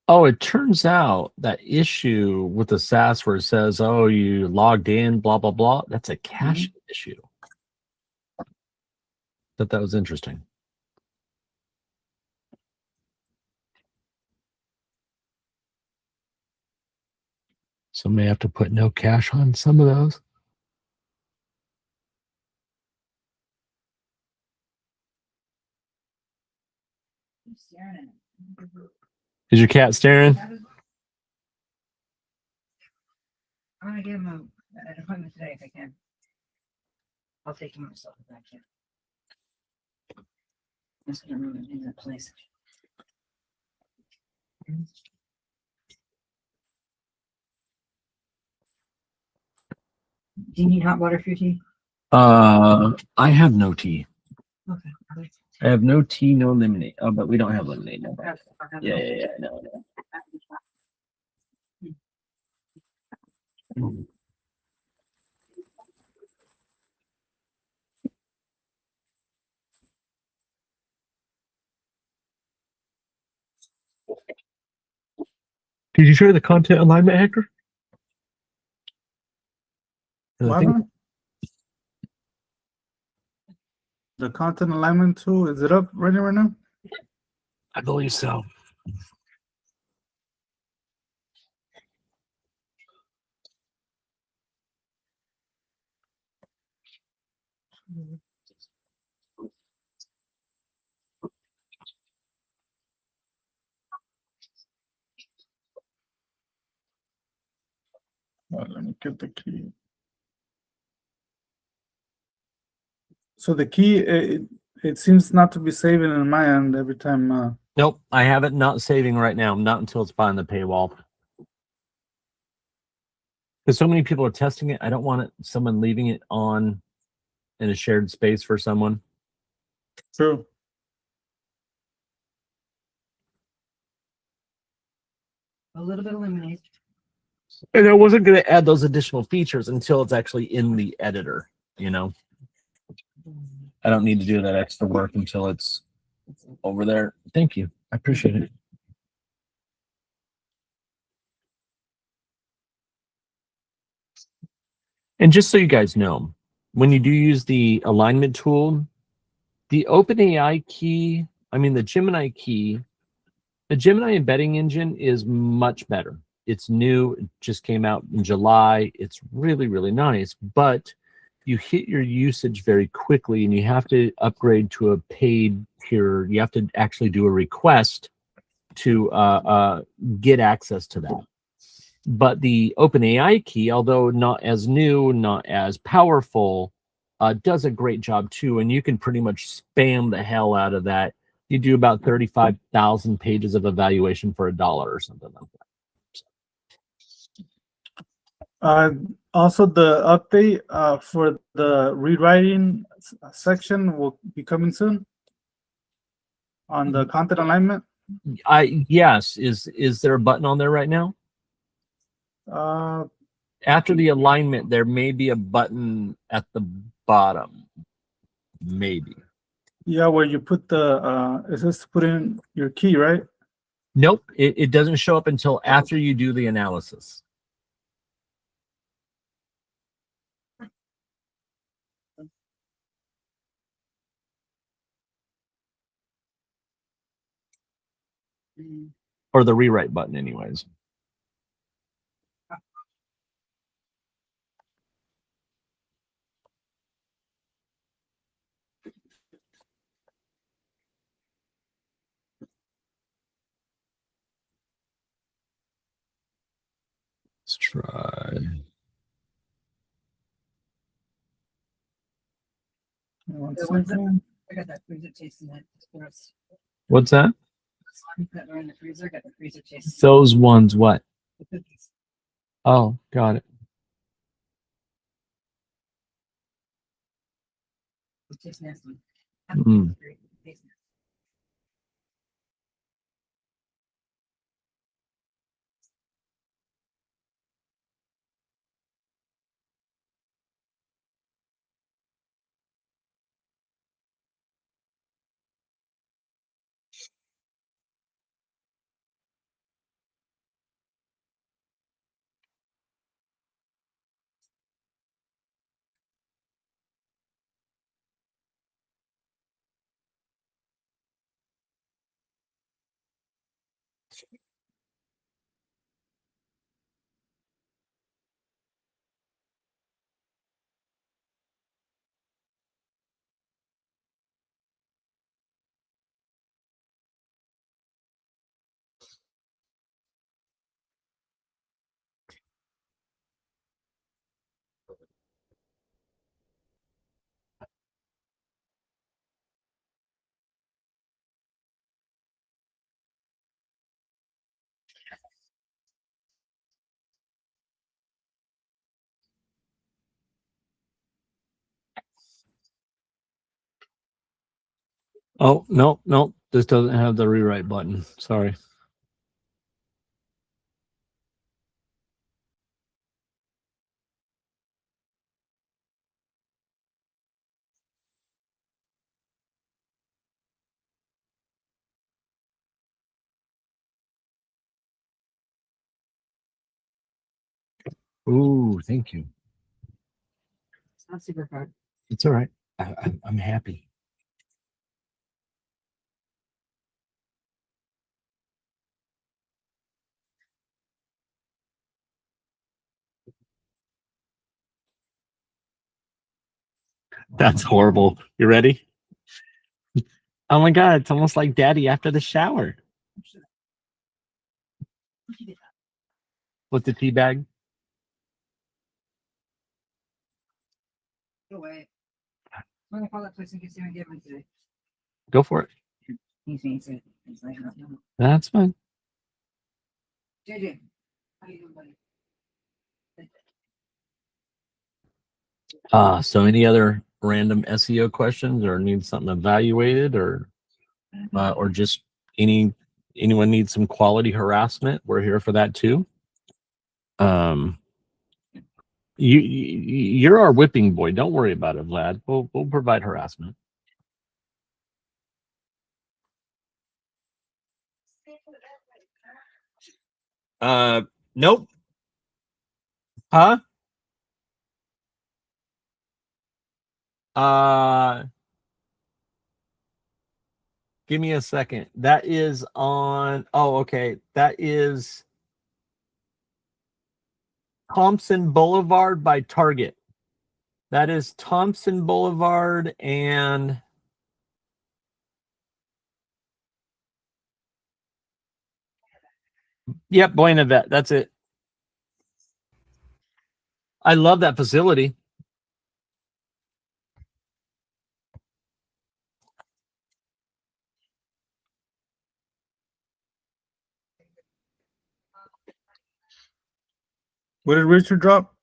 Oh, it turns out that issue with the SaaS where it says, oh, you logged in, blah, blah, blah, that's a caching issue. Thought that was interesting. So may have to put no cache on some of those. Is your cat staring? I'm gonna give him an appointment today if I can. I'll take him myself if I can. I'm just gonna move him into place. Do you need hot water for your tea? I have no tea. Okay. I have no tea, no lemonade. Oh, but we don't have lemonade. No. Yeah. No. Did you share the content alignment hacker? I think The content alignment tool, is it up right now? I believe so. Let me get the key. So the key, it seems not to be saving in my end every time. Nope, I have it not saving right now. Not until it's behind the paywall. Because so many people are testing it, I don't want someone leaving it on in a shared space for someone. True. A little bit of lemonade. And I wasn't going to add those additional features until it's actually in the editor, you know? I don't need to do that extra work until it's over there. Thank you. I appreciate it. And just so you guys know, when you do use the alignment tool, the OpenAI key, the Gemini key, the Gemini embedding engine is much better. It's new. It just came out in July. It's really, really nice. But you hit your usage very quickly and you have to upgrade to a paid tier. You have to actually do a request to get access to that. But the OpenAI key, although not as new, not as powerful, does a great job too. And you can pretty much spam the hell out of that. You do about 35,000 pages of evaluation for $1 or something like that. Also, the update for the rewriting section will be coming soon on the content alignment. Yes. Is there a button on there right now? After the alignment, there may be a button at the bottom. Maybe. Yeah, where you put the it says to put in your key, right? Nope, it doesn't show up until after you do the analysis. Or the rewrite button anyways. Let's try. One second. I got that freezer tasting it. What's that? That are in the freezer. Got the freezer tasting. Those ones, what? The cookies. Oh, got it. It tastes nasty. Mm. Tastes nasty. Oh, no, no. This doesn't have the rewrite button. Sorry. Ooh, thank you. It's not super hard. It's all right. I'm happy. That's horrible. You ready? Oh my God, it's almost like daddy after the shower. With the tea bag. Go away. I'm gonna call that place and get some get one today. Go for it. He's it. He's like, no. That's fine. JJ, how you doing, buddy? So any other random SEO questions or need something evaluated or just anyone needs some quality harassment? We're here for that too. You're our whipping boy. Don't worry about it, Vlad. We'll provide harassment. Nope. Huh? Give me a second. That is on. Oh, okay. That is Thompson Boulevard by Target. That is Thompson Boulevard and yep, Buena Vet. That's it. I love that facility. What did Richard drop?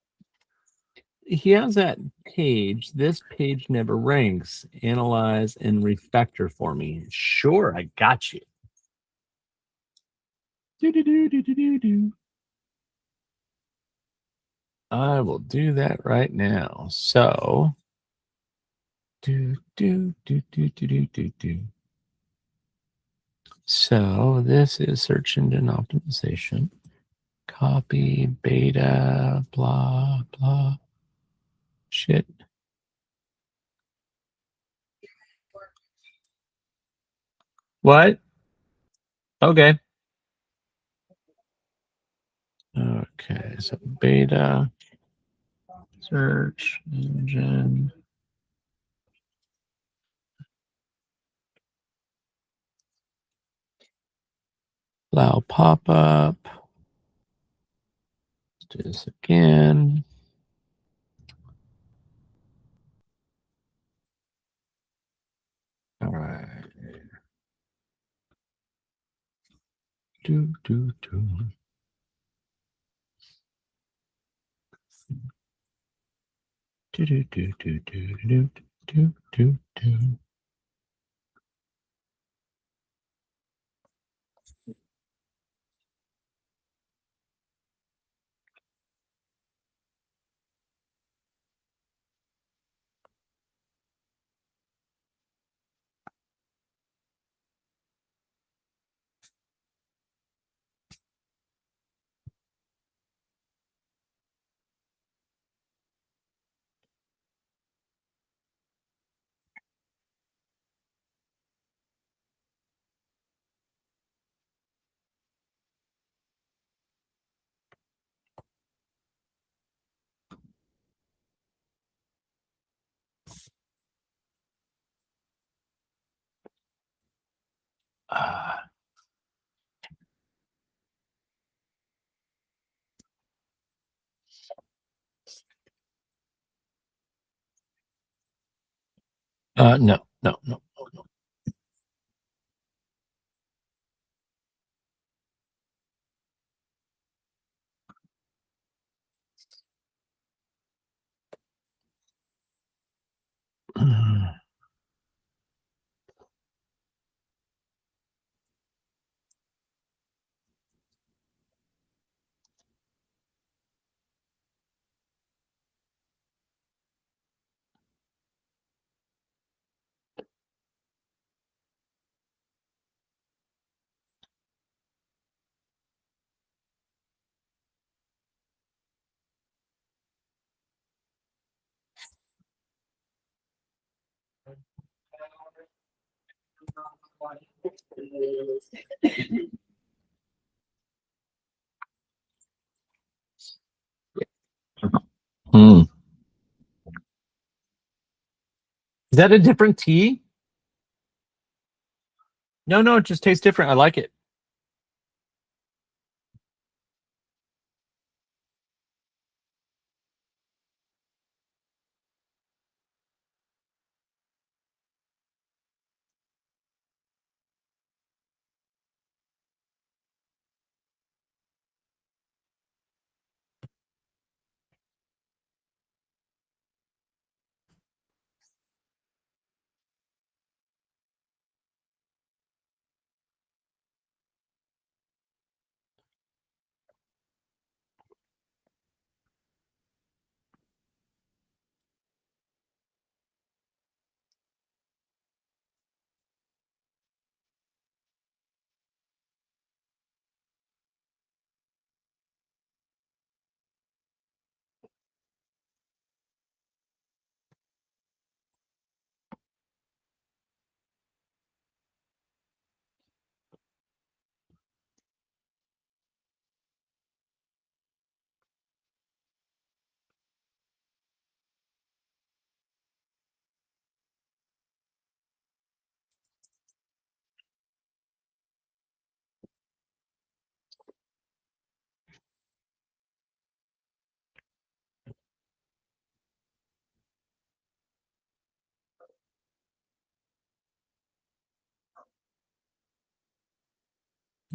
He has that page. This page never ranks. Analyze and refactor for me. Sure, I got you. I will do that right now. So, So this is search engine optimization. Copy, beta, blah, blah. Shit. What? Okay. Okay, so beta, search engine. Allow pop-up. Let's do this again. All right. Do. Do. No. Hmm. Is that a different tea? No, it just tastes different. I like it.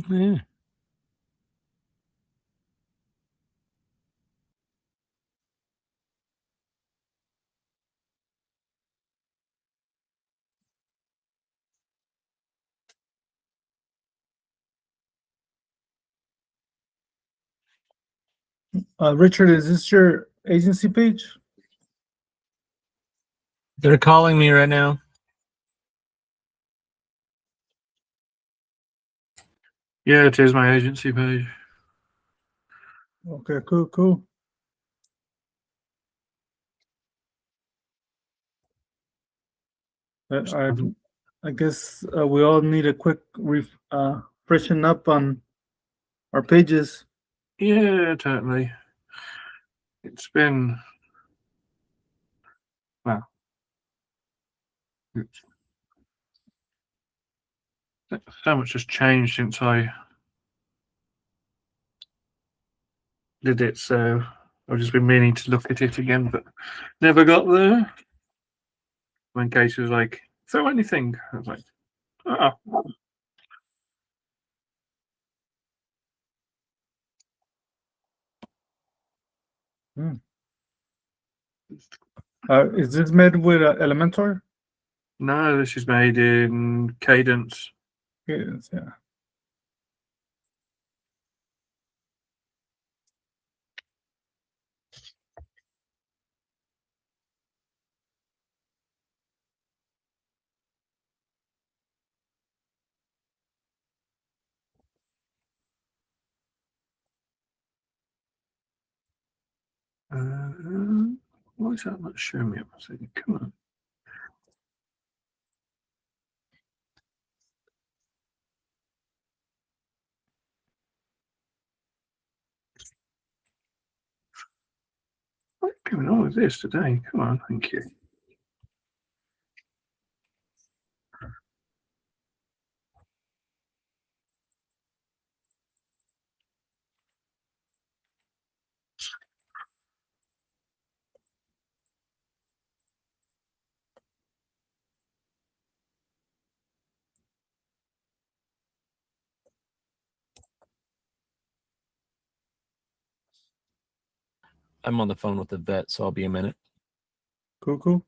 Yeah. Richard, is this your agency page? They're calling me right now. Yeah, it is my agency page. Okay, cool. I guess we all need a quick freshen up on our pages. Yeah, totally. It's been, well, so much has changed since I did it, so I've just been meaning to look at it again, but never got there. When Casey was like, throw anything. I was like, ah. Is this made with Elementor? No, this is made in Cadence. Yes, yeah. Why is that not showing me up? Come on. What's going on with this today? Come on, thank you. I'm on the phone with the vet, so I'll be a minute. Cool.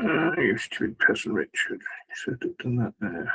Used to be Person Richard. Should have done that there.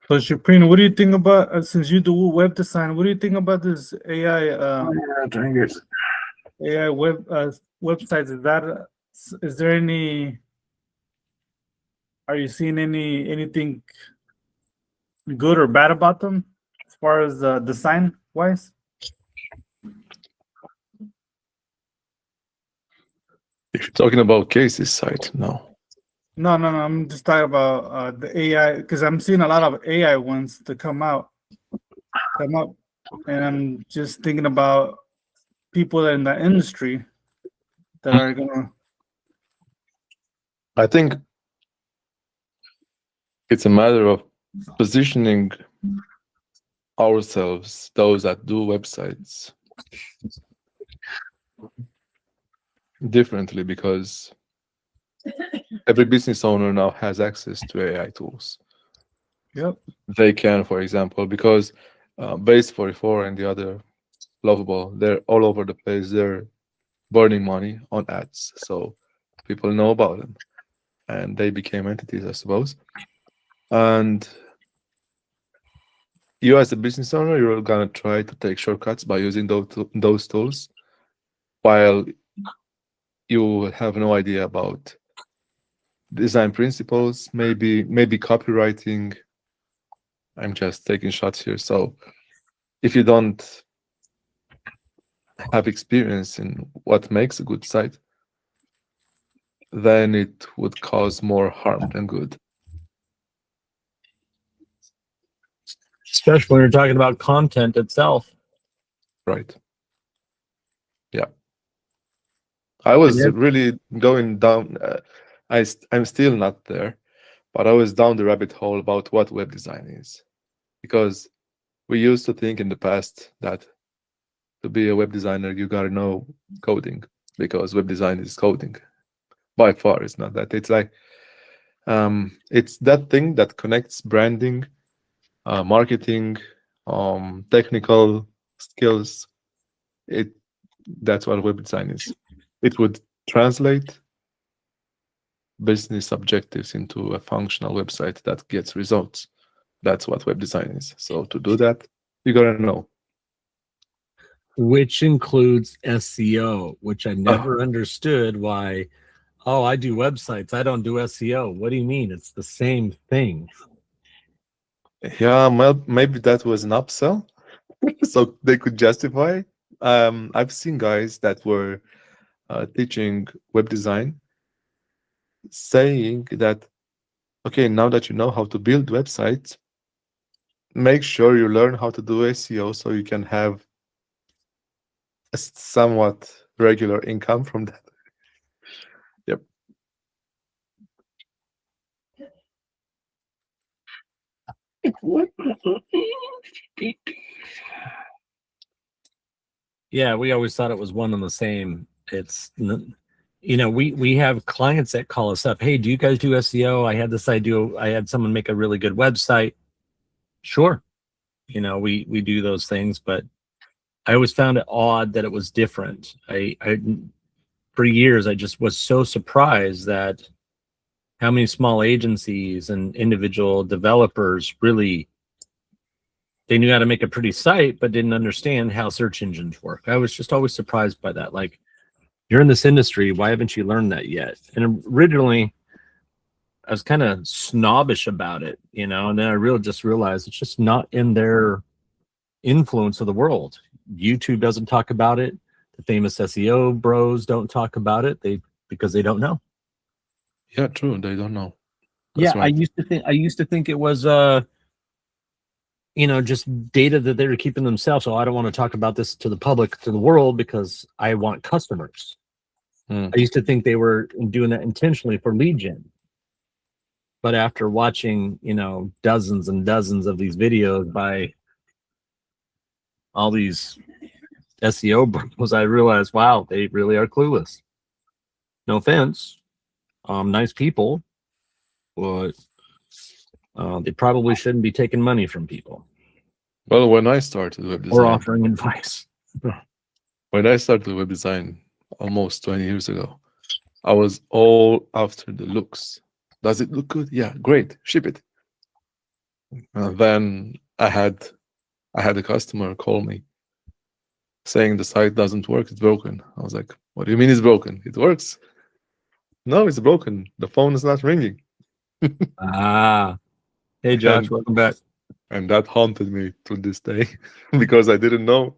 So Shaprina, what do you think about since you do web design? What do you think about this AI Yeah, dang it. AI websites? Is there any? Are you seeing anything good or bad about them as far as design wise? If you're talking about Casey's site, no. No. I'm just talking about the AI because I'm seeing a lot of AI ones to come up, and I'm just thinking about people in the industry that are gonna. I think it's a matter of positioning ourselves, those that do websites, differently, because every business owner now has access to AI tools. Yep. They can, for example, because Base 44 and the other Lovable, they're all over the place. They're burning money on ads, so people know about them, and they became entities, I suppose. And you, as a business owner, you're gonna try to take shortcuts by using those tools, while you have no idea about design principles, maybe copywriting. I'm just taking shots here. So if you don't have experience in what makes a good site, then it would cause more harm than good. Especially when you're talking about content itself. Right. Yeah. I was really going down. I'm still not there, but I was down the rabbit hole about what web design is, because we used to think in the past that to be a web designer you gotta know coding, because web design is coding. By far, it's not that. It's like it's that thing that connects branding, marketing, technical skills. That's what web design is. It would translate business objectives into a functional website that gets results. That's what web design is. So to do that, you gotta know. Which includes SEO, which I never understood why. Oh, I do websites. I don't do SEO. What do you mean? It's the same thing. Yeah, well, maybe that was an upsell, so they could justify. I've seen guys that were teaching web design saying that, okay, now that you know how to build websites, make sure you learn how to do SEO so you can have a somewhat regular income from that. Yep. Yeah, we always thought it was one and the same. It's, you know, we have clients that call us up. Hey, do you guys do SEO? I had this idea. I had someone make a really good website. Sure. You know, we do those things, but I always found it odd that it was different. I for years, I just was so surprised that how many small agencies and individual developers really, they knew how to make a pretty site, but didn't understand how search engines work. I was just always surprised by that. Like, you're in this industry, why haven't you learned that yet? And originally, I was kind of snobbish about it, you know, and then I just realized it's just not in their influence of the world. YouTube doesn't talk about it. The famous SEO bros don't talk about it. Because they don't know. Yeah, true. They don't know. That's Yeah, right. I used to think it was you know, just data that they were keeping themselves. So I don't want to talk about this to the public, to the world, because I want customers. I used to think they were doing that intentionally for lead gen. But after watching, you know, dozens and dozens of these videos by all these SEO bros, I realized, wow, they really are clueless. No offense, nice people, but they probably shouldn't be taking money from people Well, when I started web or design, offering advice. Almost 20 years ago, I was all after the looks. Does it look good? Yeah, great. Ship it. Then I had a customer call me saying the site doesn't work, it's broken. I was like, what do you mean it's broken? It works. No, it's broken. The phone is not ringing. Hey Josh, welcome back. And that haunted me to this day because I didn't know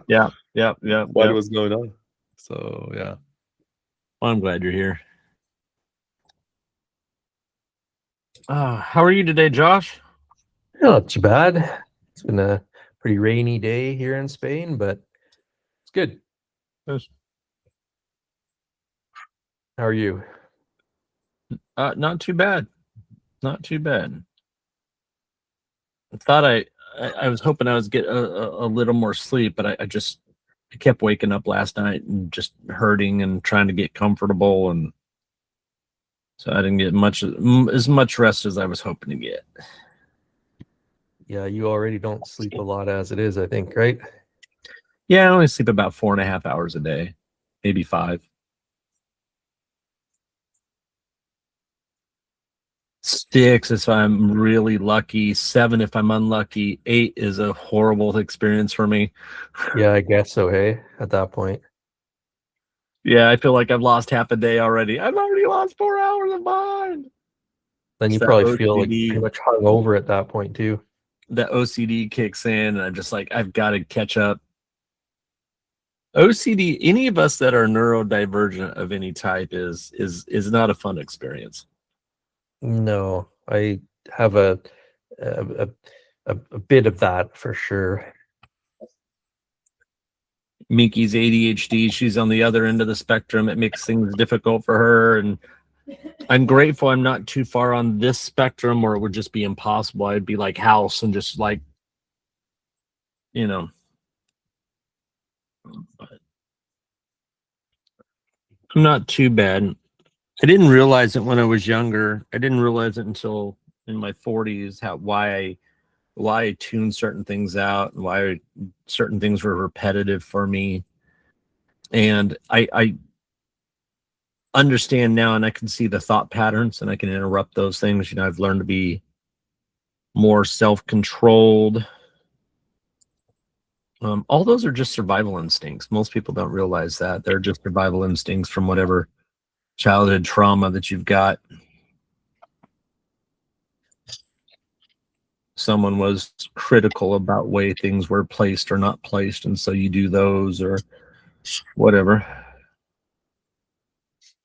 Yeah. what was going on. So yeah. Well, I'm glad you're here. How are you today, Josh? Not too bad. It's been a pretty rainy day here in Spain, but it's good. Yes. How are you? Not too bad. Not too bad. I thought I was hoping I was get a little more sleep, but I kept waking up last night and just hurting and trying to get comfortable, and so I didn't get as much rest as I was hoping to get. Yeah, you already don't sleep a lot as it is, I think, right? Yeah, I only sleep about 4.5 hours a day, maybe 5. 6 if I'm really lucky, 7 if I'm unlucky, 8 is a horrible experience for me. Yeah, I guess so, hey, at that point. Yeah, I feel like I've lost half a day already. I've already lost 4 hours of mine. Then you It's probably that feel like OCD. pretty much hungover at that point too. That OCD kicks in, and I'm just like, I've got to catch up. OCD, any of us that are neurodivergent of any type is not a fun experience. No, I have a bit of that for sure. Miki's ADHD, she's on the other end of the spectrum. It makes things difficult for her, and I'm grateful I'm not too far on this spectrum, or it would just be impossible. I'd be like House and just like, you know. But I'm not too bad. I didn't realize it when I was younger. I didn't realize it until in my 40s why I tuned certain things out and why certain things were repetitive for me. And I understand now, and I can see the thought patterns, and I can interrupt those things. You know, I've learned to be more self-controlled. All those are just survival instincts. Most people don't realize that. They're just survival instincts from whatever childhood trauma that you've got. Someone was critical about way things were placed or not placed, and so you do those or whatever.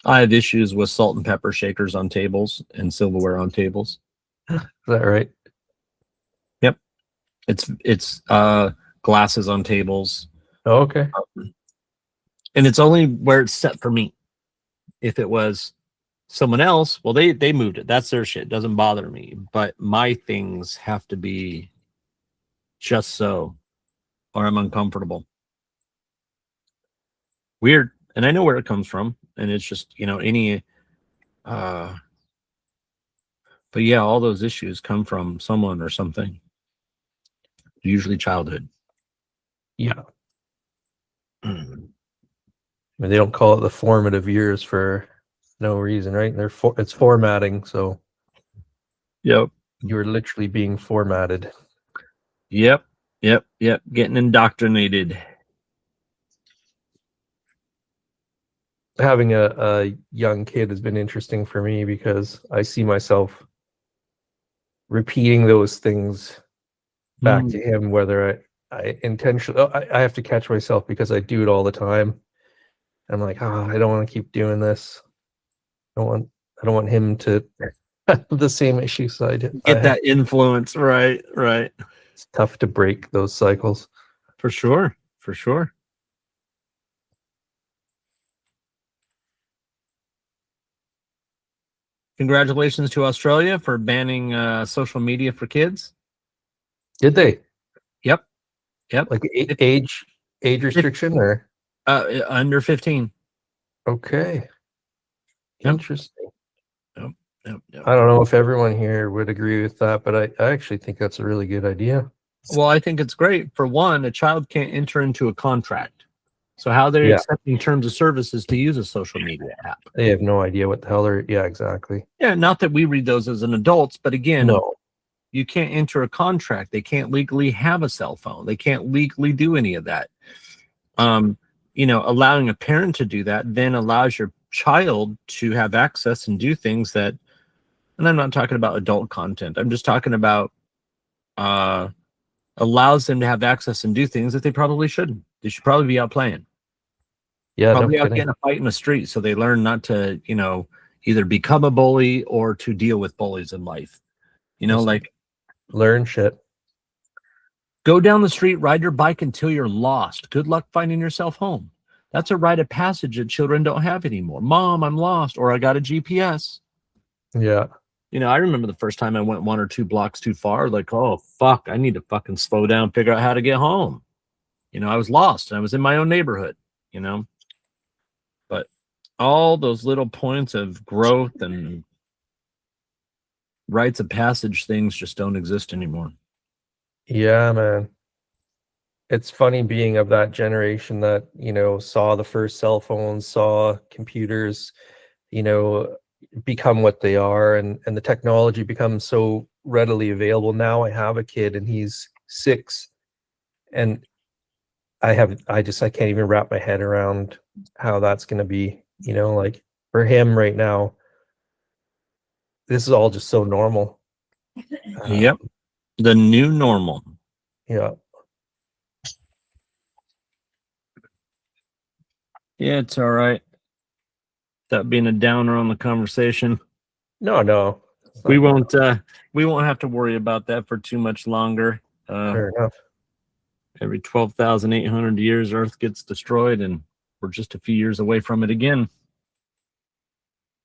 I have issues with salt and pepper shakers on tables and silverware on tables. Is that right? Yep. It's glasses on tables. Oh, okay. And it's only where it's set for me. If it was someone else, well, they moved it. That's their shit. It doesn't bother me. But my things have to be just so, or I'm uncomfortable. Weird. And I know where it comes from. And it's just, you know, any but yeah, all those issues come from someone or something. Usually childhood. Yeah. I mean, they don't call it the formative years for no reason, right? It's formatting, so Yep. You're literally being formatted. Yep. Getting indoctrinated. Having a young kid has been interesting for me because I see myself repeating those things back to him, whether I intentionally, I have to catch myself because I do it all the time. I'm like, I don't want to keep doing this. I don't want him to have the same issues I did. Get that influence, right. It's tough to break those cycles. For sure. Congratulations to Australia for banning social media for kids. Did they? Yep. Yep. Like age restriction or under 15. okay. Yep. Interesting. Yep. I don't know if everyone here would agree with that, but I actually think that's a really good idea. Well, I think it's great. For one, a child can't enter into a contract. So how they're accepting terms of services to use a social media app? They have no idea what the hell they're. Yeah, exactly. Yeah, not that we read those as an adults, but again, No. you can't enter a contract. They can't legally have a cell phone. They can't legally do any of that. Allowing a parent to do that then allows your child to have access and do things that, and I'm not talking about adult content. I'm just talking about allows them to have access and do things that they probably shouldn't. They should probably be out playing. Yeah, probably no out getting a fight in the street, so they learn not to, either become a bully or to deal with bullies in life. Like learn shit. Go down the street, ride your bike until you're lost. Good luck finding yourself home. That's a rite of passage that children don't have anymore. Mom, I'm lost, or I got a GPS. Yeah. I remember the first time I went 1 or 2 blocks too far, like, oh, fuck, I need to fucking slow down, figure out how to get home. I was lost, and I was in my own neighborhood, But all those little points of growth and rites of passage things just don't exist anymore. Yeah, man. It's funny being of that generation that, saw the first cell phones, saw computers, become what they are, and the technology becomes so readily available. Now I have a kid and he's 6, and I can't even wrap my head around how that's going to be, like for him right now, this is all just so normal. Yep. The new normal. Yeah. Yeah, it's all right. That being a downer on the conversation. No. We won't have to worry about that for too much longer. Fair enough. Every 12,800 years, Earth gets destroyed, and we're just a few years away from it again.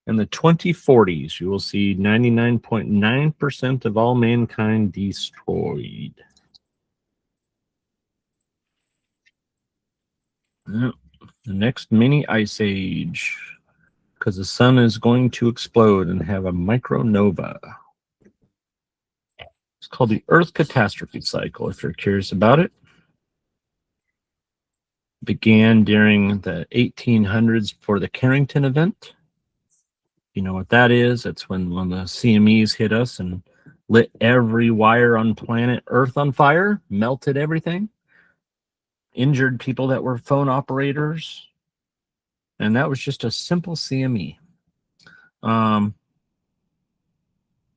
In the 2040s, you will see 99.9% of all mankind destroyed. Yep. The next mini ice age, because the sun is going to explode and have a micronova. It's called the Earth Catastrophe Cycle, if you're curious about it. Began during the 1800s for the Carrington event. You know what that is? It's when the CMEs hit us and lit every wire on planet Earth on fire, melted everything, injured people that were phone operators, and that was just a simple CME.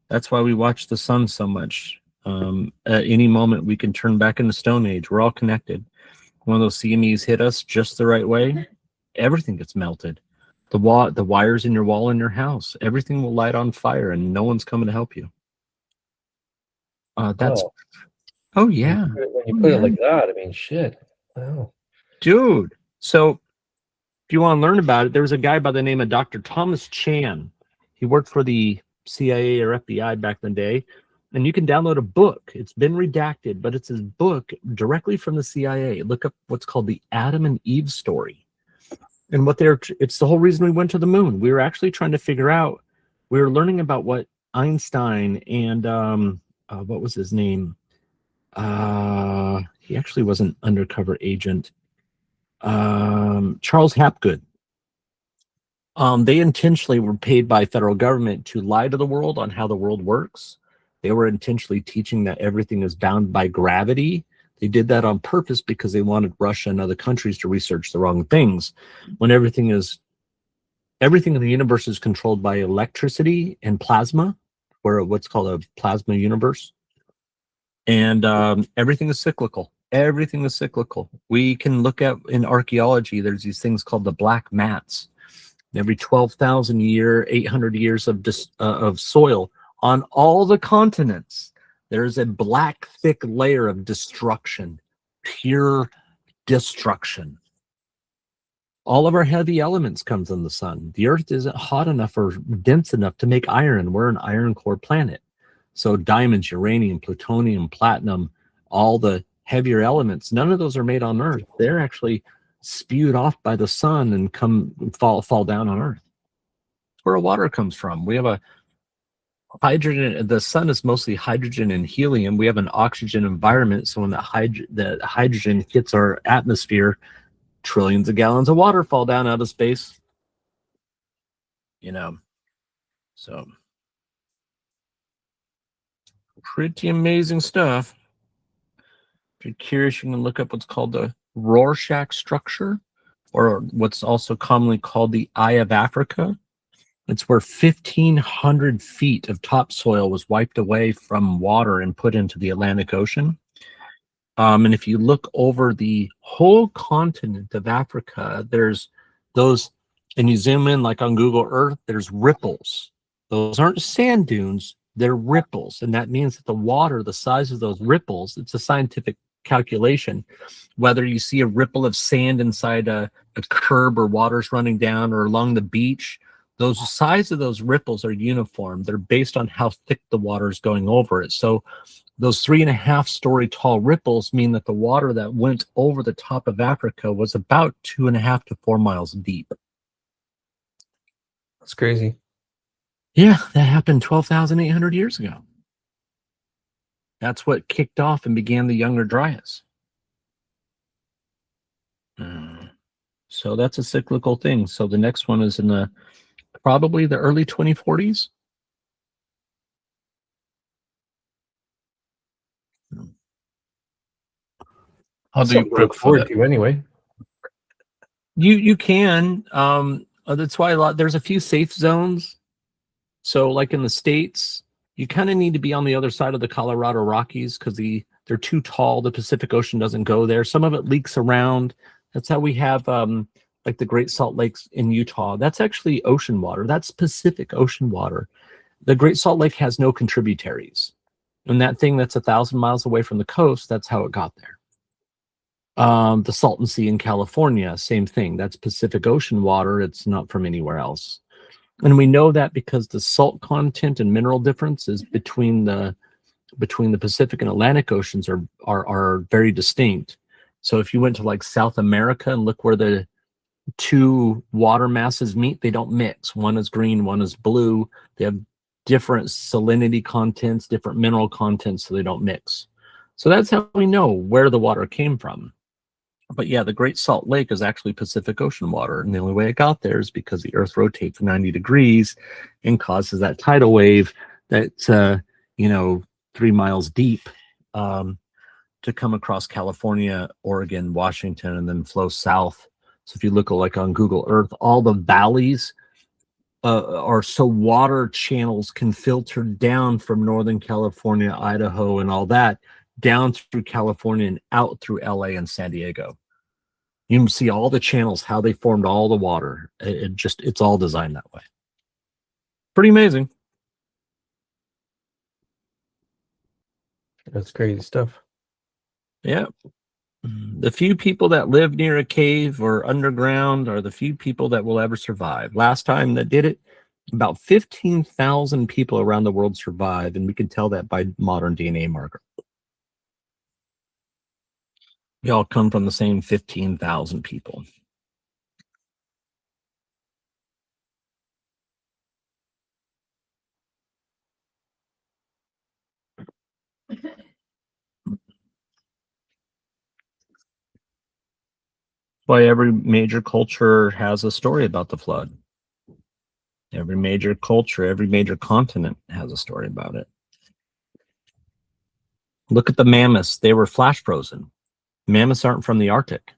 That's why we watch the sun so much. At any moment, we can turn back into Stone Age. We're all connected. One of those CMEs hit us just the right way, everything gets melted. The wires in your wall in your house, everything will light on fire, and no one's coming to help you. Oh yeah. When you put it like that, I mean, shit. Wow. Dude. So if you want to learn about it, there was a guy by the name of Dr. Thomas Chan. He worked for the CIA or FBI back in the day. And you can download a book. It's been redacted, but it's his book directly from the CIA. Look up what's called the Adam and Eve story. And it's the whole reason we went to the moon. We were actually trying to figure out, we were learning about what Einstein and what was his name? He actually was an undercover agent. Charles Hapgood. They intentionally were paid by federal government to lie to the world on how the world works. They were intentionally teaching that everything is bound by gravity. They did that on purpose because they wanted Russia and other countries to research the wrong things. When everything in the universe is controlled by electricity and plasma, or what's called a plasma universe. And everything is cyclical. Everything is cyclical. We can look at, in archaeology, there's these things called the black mats. Every 12,000 year, 800 years of soil on all the continents, there's a black, thick layer of destruction, pure destruction. All of our heavy elements come from the sun. The Earth isn't hot enough or dense enough to make iron. We're an iron core planet. So diamonds, uranium, plutonium, platinum, all the heavier elements, none of those are made on Earth. They're actually spewed off by the sun and fall down on Earth. That's where water comes from. We have a hydrogen. The sun is mostly hydrogen and helium. We have an oxygen environment, so when the hydrogen hits our atmosphere, trillions of gallons of water fall down out of space. You know, so pretty amazing stuff. If you're curious, you can look up what's called the Rorschach structure, or what's also commonly called the Eye of Africa. It's where 1,500 feet of topsoil was wiped away from water and put into the Atlantic Ocean. And if you look over the whole continent of Africa, there's those, and you zoom in like on Google Earth, there's ripples. Those aren't sand dunes, they're ripples. And that means that the water, the size of those ripples, it's a scientific calculation. Whether you see a ripple of sand inside a curb or water's running down or along the beach, those size of those ripples are uniform. They're based on how thick the water is going over it. So those 3.5-story tall ripples mean that the water that went over the top of Africa was about 2.5 to 4 miles deep. That's crazy. Yeah, that happened 12,800 years ago. That's what kicked off and began the Younger Dryas. So that's a cyclical thing. So the next one is in probably the early 2040s. How do you prep for that? Anyway, you can. That's why there's a few safe zones. So like in the States, you kind of need to be on the other side of the Colorado Rockies because they're too tall. The Pacific Ocean doesn't go there. Some of it leaks around. That's how we have like the Great Salt Lakes in Utah. That's actually ocean water. That's Pacific Ocean water. The Great Salt Lake has no contributaries. And that thing that's 1,000 miles away from the coast, that's how it got there. The Salton Sea in California, same thing. That's Pacific Ocean water. It's not from anywhere else. And we know that because the salt content and mineral differences between the Pacific and Atlantic Oceans are very distinct. So if you went to like South America and look where the two water masses meet, they don't mix. One is green, one is blue. They have different salinity contents, different mineral contents, so they don't mix. So that's how we know where the water came from. But yeah, the Great Salt Lake is actually Pacific Ocean water. And the only way it got there is because the Earth rotates 90 degrees and causes that tidal wave that's, 3 miles deep to come across California, Oregon, Washington, and then flow south. So if you look like on Google Earth, all the valleys are so water channels can filter down from Northern California, Idaho, and all that down through California and out through LA and San Diego. You can see all the channels, how they formed all the water. It's all designed that way. Pretty amazing. That's crazy stuff. Yeah. The few people that live near a cave or underground are the few people that will ever survive. Last time that did it, about 15,000 people around the world survived, and we can tell that by modern DNA marker. We all come from the same 15,000 people. Why every major culture has a story about the flood. Every major culture, every major continent has a story about it. Look at the mammoths. They were flash frozen. Mammoths aren't from the Arctic.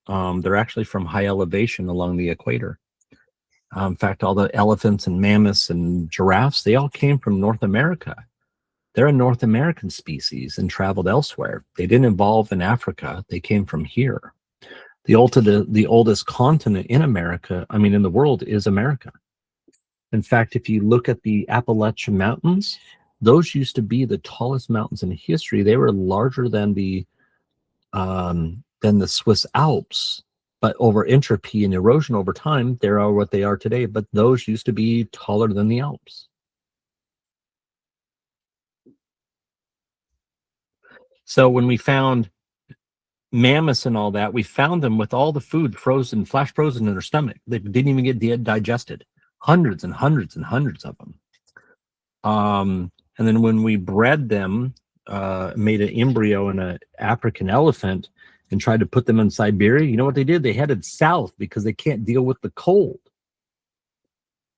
They're actually from high elevation along the equator. In fact, all the elephants and mammoths and giraffes, they all came from North America. They're a North American species and traveled elsewhere. They didn't evolve in Africa. They came from here. The oldest continent in America, in the world, is America. In fact, if you look at the Appalachian Mountains, those used to be the tallest mountains in history. They were larger than the Swiss Alps, but over entropy and erosion over time, they are what they are today. But those used to be taller than the Alps. So when we found mammoths and all that, we found them with all the food frozen, flash frozen in their stomach. They didn't even get digested. Hundreds and hundreds and hundreds of them. And then when we bred them, made an embryo in an African elephant and tried to put them in Siberia, you know what they did? They headed south because they can't deal with the cold.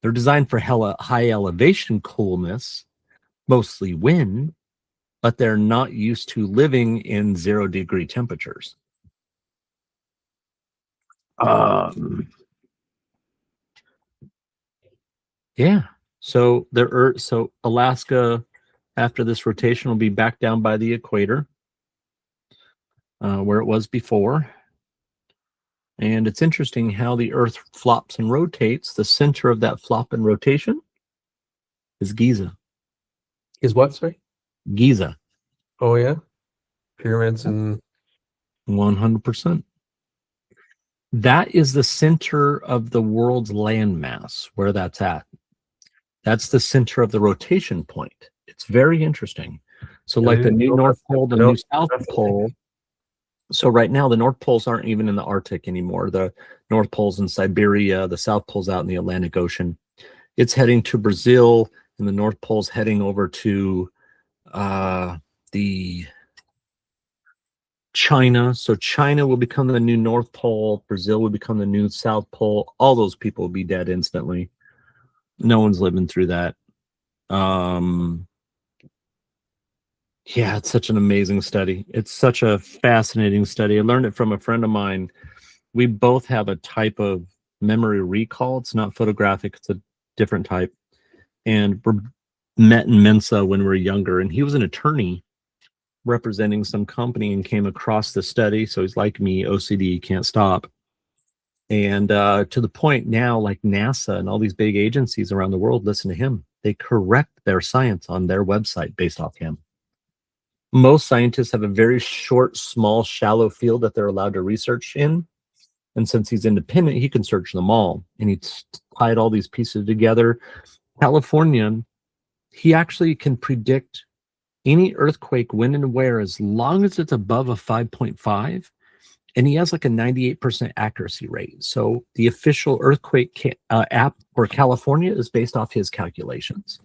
They're designed for high elevation coolness, mostly wind, but they're not used to living in 0-degree temperatures. Yeah. So so Alaska, after this rotation, will be back down by the equator, where it was before. And it's interesting how the Earth flops and rotates. The center of that flop and rotation is Giza. Is what, sorry? Giza. Oh, yeah? Pyramids and... 100%. That is the center of the world's landmass, where that's at. That's the center of the rotation point. It's very interesting. So like the new North Pole, the new South Pole. So right now, the North Poles aren't even in the Arctic anymore. The North Pole's in Siberia. The South Pole's out in the Atlantic Ocean. It's heading to Brazil, and the North Pole's heading over to the China. So China will become the new North Pole. Brazil will become the new South Pole. All those people will be dead instantly. No one's living through that. Yeah, it's such an amazing study. It's such a fascinating study. I learned it from a friend of mine. We both have a type of memory recall. It's not photographic. It's a different type. And we met in Mensa when we were younger, and he was an attorney representing some company and came across the study. So he's like me, OCD, can't stop. And to the point now, like NASA and all these big agencies around the world listen to him. They correct their science on their website based off him. Most scientists have a very short, small, shallow field that they're allowed to research in. And since he's independent, he can search them all. And he tied all these pieces together. California, he actually can predict any earthquake when and where as long as it's above a 5.5. And he has like a 98% accuracy rate. So the official earthquake app for California is based off his calculations.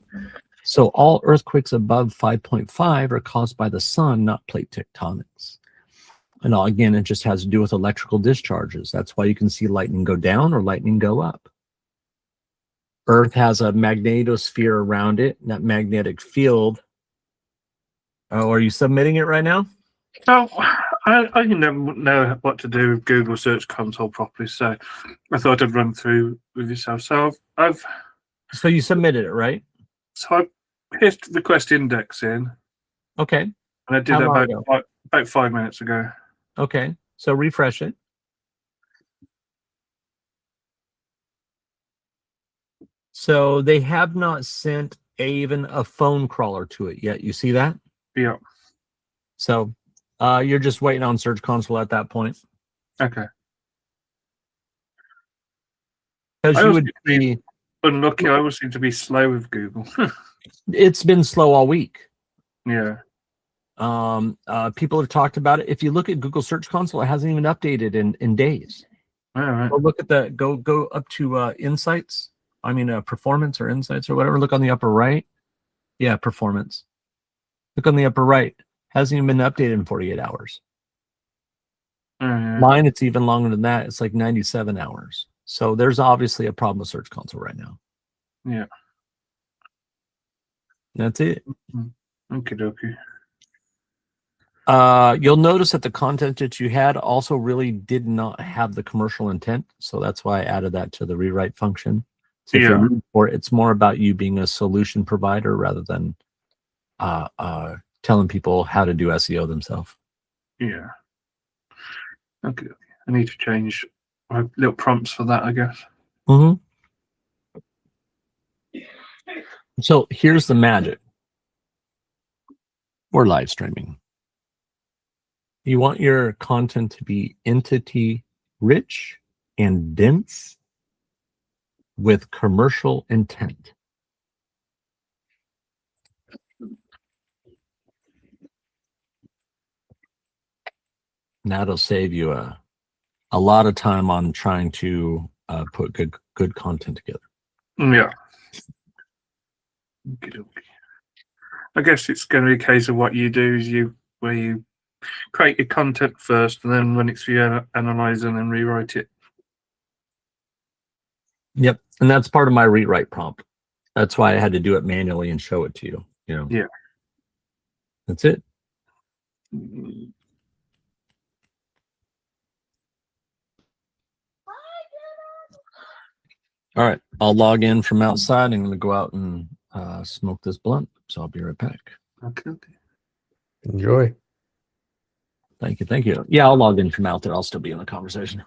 So all earthquakes above 5.5 are caused by the sun, not plate tectonics. And again, it just has to do with electrical discharges. That's why you can see lightning go down or lightning go up. Earth has a magnetosphere around it, and that magnetic field. Oh, are you submitting it right now? Oh, I didn't know what to do with Google Search Console properly, so I thought I'd run through with yourself. So So you submitted it, right? So I hit the quest index in. Okay. And I did that about 5 minutes ago. Okay. So refresh it. So they have not sent even a phone crawler to it yet. You see that? Yeah. So you're just waiting on Search Console at that point. Okay. Because you would be unlucky. I always seem to be slow with Google. It's been slow all week. Yeah. People have talked about it. If you look at Google Search Console, it hasn't even updated in days. All right. Go look at go up to Insights. I mean, Performance or Insights or whatever. Look on the upper right. Yeah, Performance. Look on the upper right. Hasn't even been updated in 48 hours. Mine, it's even longer than that. It's like 97 hours. So there's obviously a problem with Search Console right now. Yeah. That's it. Okie dokie. You'll notice that the content that you had also really did not have the commercial intent. So that's why I added that to the rewrite function. So if you're looking for it, it's more about you being a solution provider rather than telling people how to do SEO themselves. Yeah. Okay. I need to change my little prompts for that, I guess. Mm-hmm. So here's the magic. We're live streaming. You want your content to be entity rich and dense with commercial intent. And that'll save you a lot of time on trying to put good content together. Yeah. Okey-dokey. I guess it's going to be a case of what you do is you create your content first, and then when it's for you, analyze and then rewrite it. Yep, and that's part of my rewrite prompt. That's why I had to do it manually and show it to you. You know. Yeah. That's it. All right, I'll log in from outside. I'm going to go out and smoke this blunt. So I'll be right back. Okay. Enjoy. Thank you. Thank you. Yeah, I'll log in from out there. I'll still be in the conversation.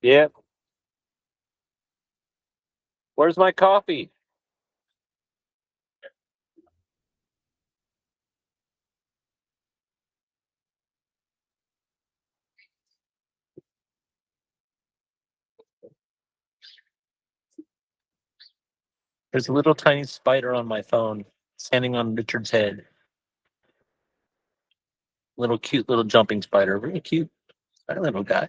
Yeah. Where's my coffee? There's a little tiny spider on my phone standing on Richard's head. Little cute little jumping spider. Really cute. That little guy.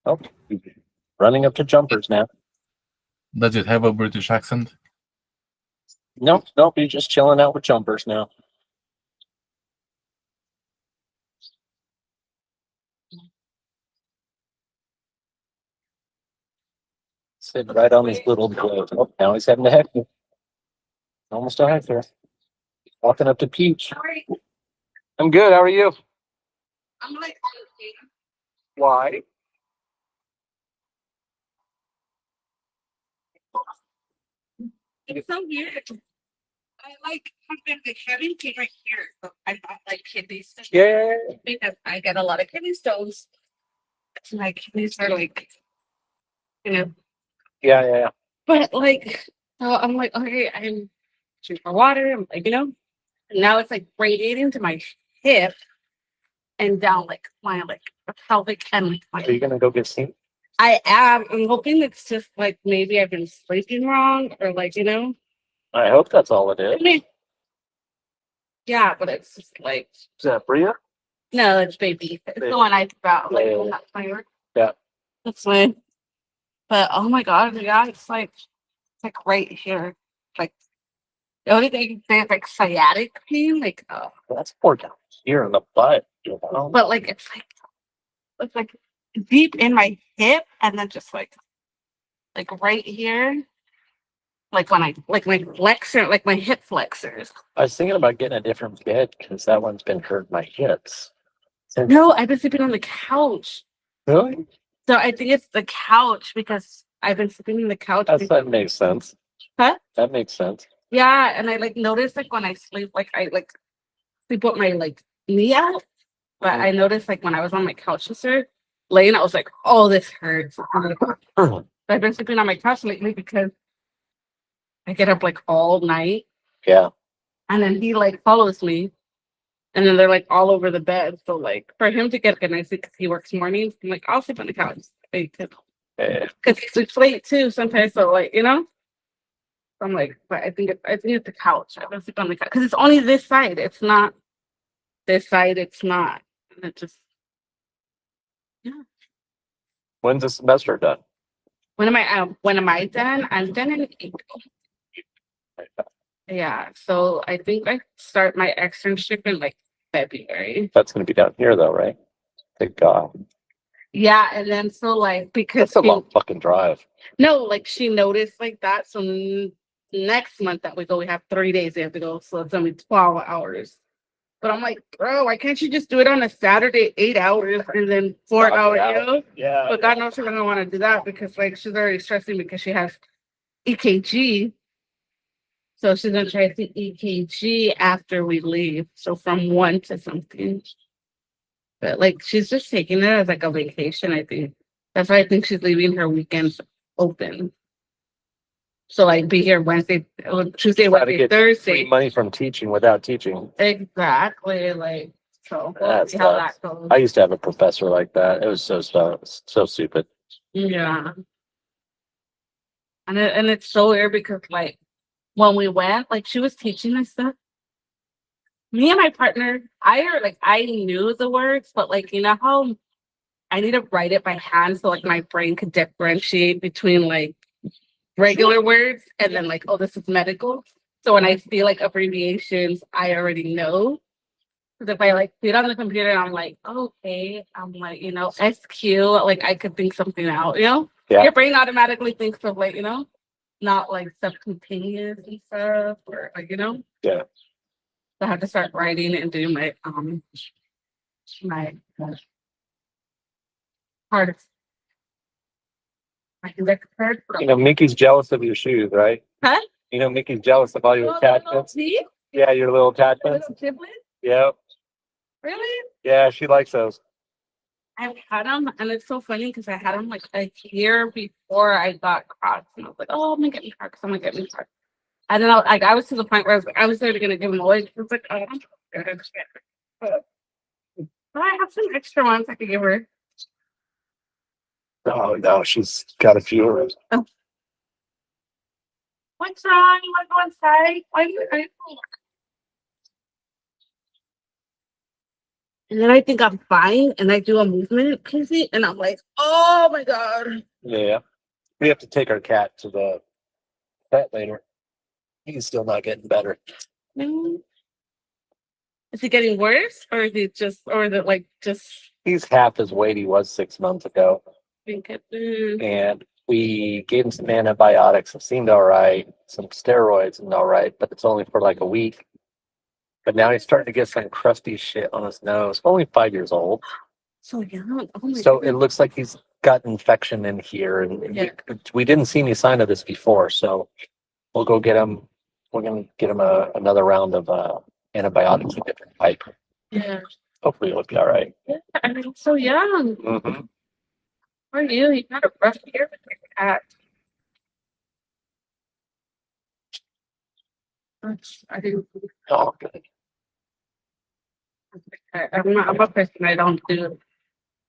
Oh, running up to jumpers now. Does it have a British accent? Nope, he's just chilling out with jumpers now. Sitting right on his little boat. Oh, now he's having a heck. Almost a heck there. Walking up to Peach. I'm good. How are you? I'm like, Why? it's so weird. I like have been like having pain right here. So I'm not like kidney stones. Yeah. Because I get a lot of kidney stones. So my kidneys are like, you know. Yeah. But like, so I'm like, okay, I'm drinking more water. I'm like, you know, and now it's like radiating to my hip and down like my like pelvic and like my. Are you gonna go get seen? I am. I'm hoping it's just like maybe I've been sleeping wrong or like, you know. I hope that's all it I is. mean, yeah, but it's just like Is that Bria? no, it's baby. It's the one I found like Yeah. that fire. Yeah. That's fine. But oh my god, yeah, it's like right here. Like the only thing I can say is like sciatic pain, like That's more down here in the butt, you know? but like it's like deep in my hip and then just like right here. Like when I like my flexor, like my hip flexors. I was thinking about getting a different bed because that one's been hurting my hips. No, I've been sleeping on the couch. Really? So I think it's the couch because I've been sleeping on the couch. That makes sense. Huh? That makes sense. Yeah, and I like notice like when I sleep, like I like sleep with my like knee out. But I noticed like when I was on my couch yesterday, laying, I was like, oh, this hurts. So I've been sleeping on my couch lately because I get up like all night. Yeah. And then he like follows me. And then they're like all over the bed. So like for him to get good night's sleep because he works mornings, I'm like, I'll sleep on the couch. Because he sleeps late too sometimes. So like, you know? I'm like, but I think it's the couch. I don't sleep on the couch. Because it's only this side. It's not this side, it's not. And it just When's the semester done? when am I done? I'm done in April. Yeah. So I think I start my externship in like February. That's going to be down here though, right? Thank God. Yeah, and then so like because That's a long fucking drive. no, like she noticed like that. So next month that we go, we have 3 days they have to go. So it's only 12 hours. But I'm like, bro, why can't you just do it on a Saturday, 8 hours and then 4 hours? You know? Yeah. But God knows she's gonna want to do that because like she's already stressing because she has EKG. So she's gonna try to EKG after we leave. So from 1 to something. But like she's just taking it as like a vacation, I think. That's why I think she's leaving her weekends open. So like be here Wednesday, Tuesday, Wednesday, Thursday. Free money from teaching without teaching. Exactly. Like so we'll see how that goes. I used to have a professor like that. It was so stupid. Yeah. And it's so weird because like when we went, like she was teaching us stuff. Me and my partner, I knew the words, but like you know how I need to write it by hand so like my brain could differentiate between like regular words and then like, oh, this is medical. So when I see like abbreviations, I already know. Because if I like see it on the computer and I'm like, okay, I'm like, you know, SQ, like I could think something out, you know? Yeah. Your brain automatically thinks of like, you know, not like subcutaneous and stuff or like, you know? Yeah. So I have to start writing and doing my part of You know, Mickey's jealous of your shoes, right? Huh? You know, Mickey's jealous of all your attachments. See? Yeah, your little attachments. Little giblets? Yep. Really? Yeah, she likes those. I've had them, and it's so funny because I had them like a year before I got Crocs, and I was like, "Oh, I'm gonna get me Crocs. I'm gonna get me Crocs." And then I was to the point where I was literally gonna give them away. It was like, "Oh, I'm good." But I have some extra ones I could give her. Oh no, she's got a few of those. Oh. What's wrong? You want to go inside? Why are you? And then I think I'm fine, and I do a movement, Casey, and I'm like, "Oh my god!" Yeah, we have to take our cat to the vet later. He's still not getting better. Mm. Is it getting worse, or is it just, or is it like just? He's half his weight he was 6 months ago, Think it, and we gave him some antibiotics. It seemed all right. Some steroids and all right, but it's only for like a week. But now he's starting to get some crusty shit on his nose. Only 5 years old. So young. Oh my So goodness. it looks like he's got infection in here, and Yeah. we didn't see any sign of this before. So we'll go get him. We're gonna get him another round of antibiotics, a different type. Yeah. Hopefully it'll be all right. Yeah, I mean, so young. Mm-hmm. How are you? You got a rough year with your cat. I do. Oh, good. I'm a person. I don't do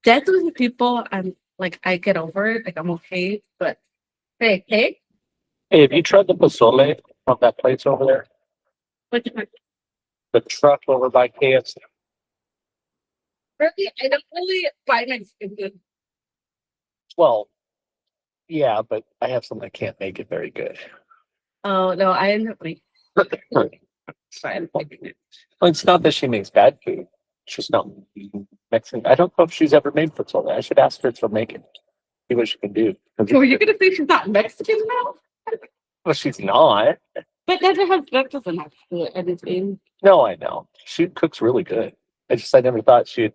death with people. I'm like, I get over it. Like, I'm okay. But hey, Hey, have you tried the pozole from that place over there? which one? The truck over by KFC. Really, I don't really buy Mexican food. Well, yeah, but I have some that can't make it very good. Oh no, I end up like Well, it's not that she makes bad food. She's not Mexican. I don't know if she's ever made pozole. I should ask her to make it. See what she can do. So were you gonna say she's not Mexican now? Well, she's not. But that doesn't have to do anything. No, I know. She cooks really good. I never thought she'd.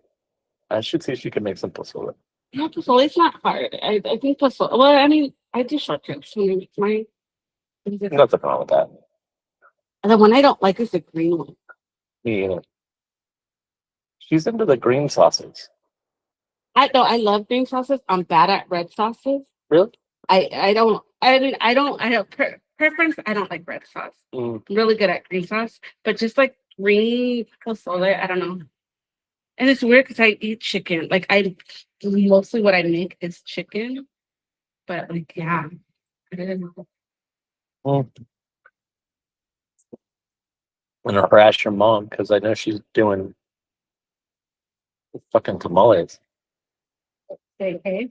I should see if she can make some pozole. Yeah, pozole is not hard. I think pozole. Well, I mean, I do short trips. My Nothing wrong with that. the one I don't like is the green one. Me either. She's into the green sauces. I love green sauces. I'm bad at red sauces. Really? I don't. I mean, I don't. I have preference. I don't like red sauce. Mm. I'm really good at green sauce, but just like green pozole, I don't know. And it's weird because I eat chicken. Like I mostly what I make is chicken, but like yeah. I didn't know. Mm. I'm gonna harass your mom because I know she's doing fucking tamales. Hey.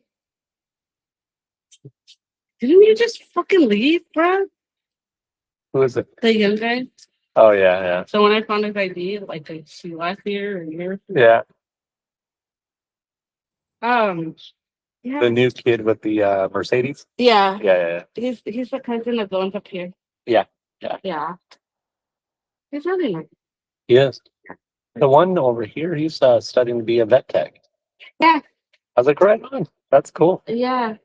Didn't you just fucking leave, bro? Who is it? The young guy. Oh yeah, So when I found his ID, like she last year or year. yeah. Yeah. The new kid with the Mercedes. Yeah. Yeah. He's the cousin of the ones up here. Yeah. Yeah. He's really nice. He is. The one over here, he's studying to be a vet tech. Yeah. I was like, right on. That's cool. Yeah.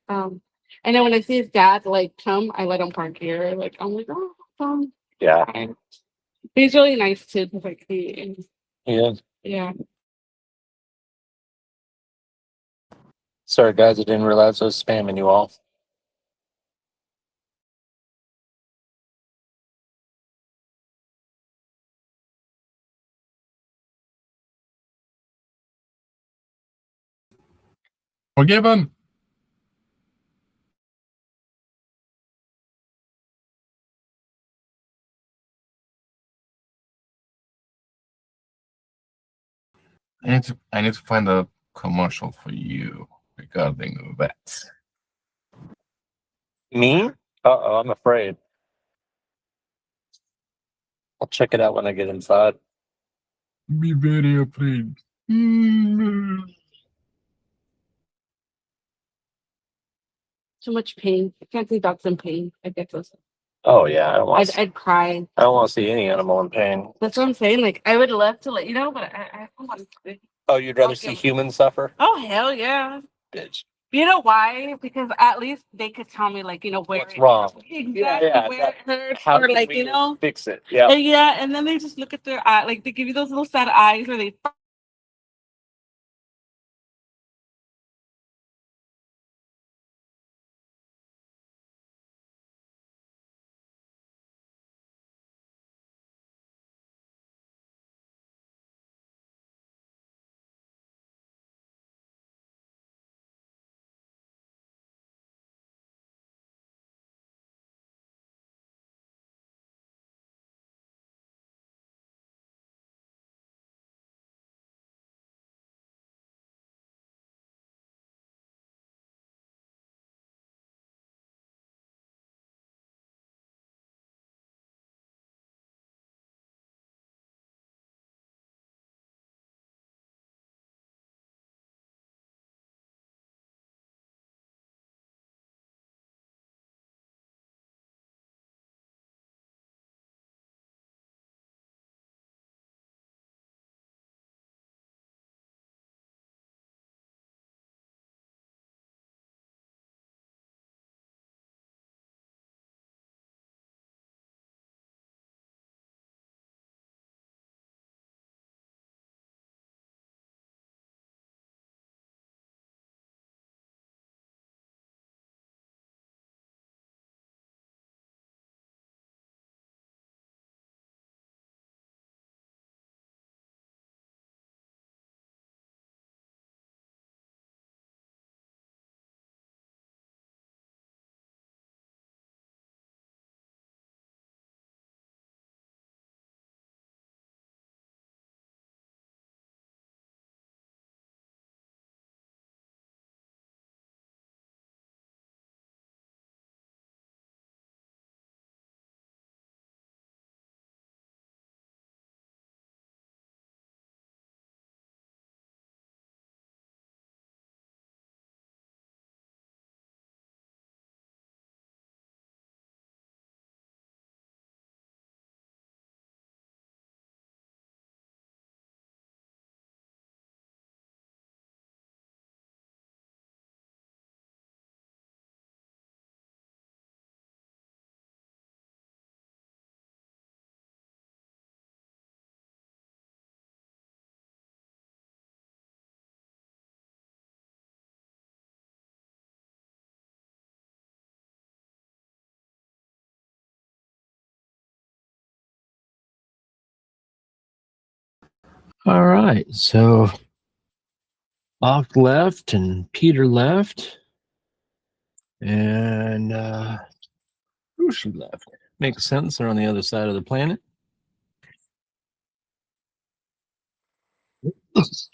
And then when I see his dad like come, I let him park here. Like I'm like, oh, Yeah. and he's really nice too. Like He is. yeah. Sorry, guys, I didn't realize I was spamming you all. Forgiven. I need to find a commercial for you regarding that. Me? Uh-oh, I'm afraid. I'll check it out when I get inside. Be very afraid. Too much pain. I can't see dogs in pain. I get those. Oh yeah, I don't want. I'd cry. I don't want to see any animal in pain. That's what I'm saying. Like I would love to let you know, but I don't want to. Oh, you'd rather Okay. see humans suffer? Oh hell yeah. Bitch. You know why? Because at least they could tell me, like, you know, where What's wrong? exactly where it hurts, How or can like, we you know, fix it? Yeah. yeah. And then they just look at their eye, like they give you those little sad eyes, or they. All right, so Bach left and Peter left, and Rushi left. Makes sense. They're on the other side of the planet. Let's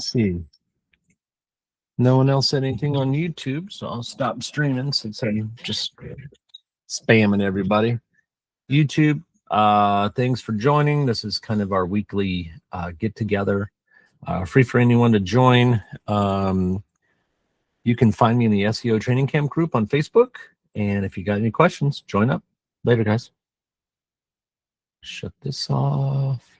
see. No one else said anything on YouTube, so I'll stop streaming since I'm just spamming everybody. YouTube, thanks for joining. This is kind of our weekly get together. Free for anyone to join. You can find me in the SEO Training Camp group on Facebook. And if you got any questions, join up. Later, guys. Shut this off.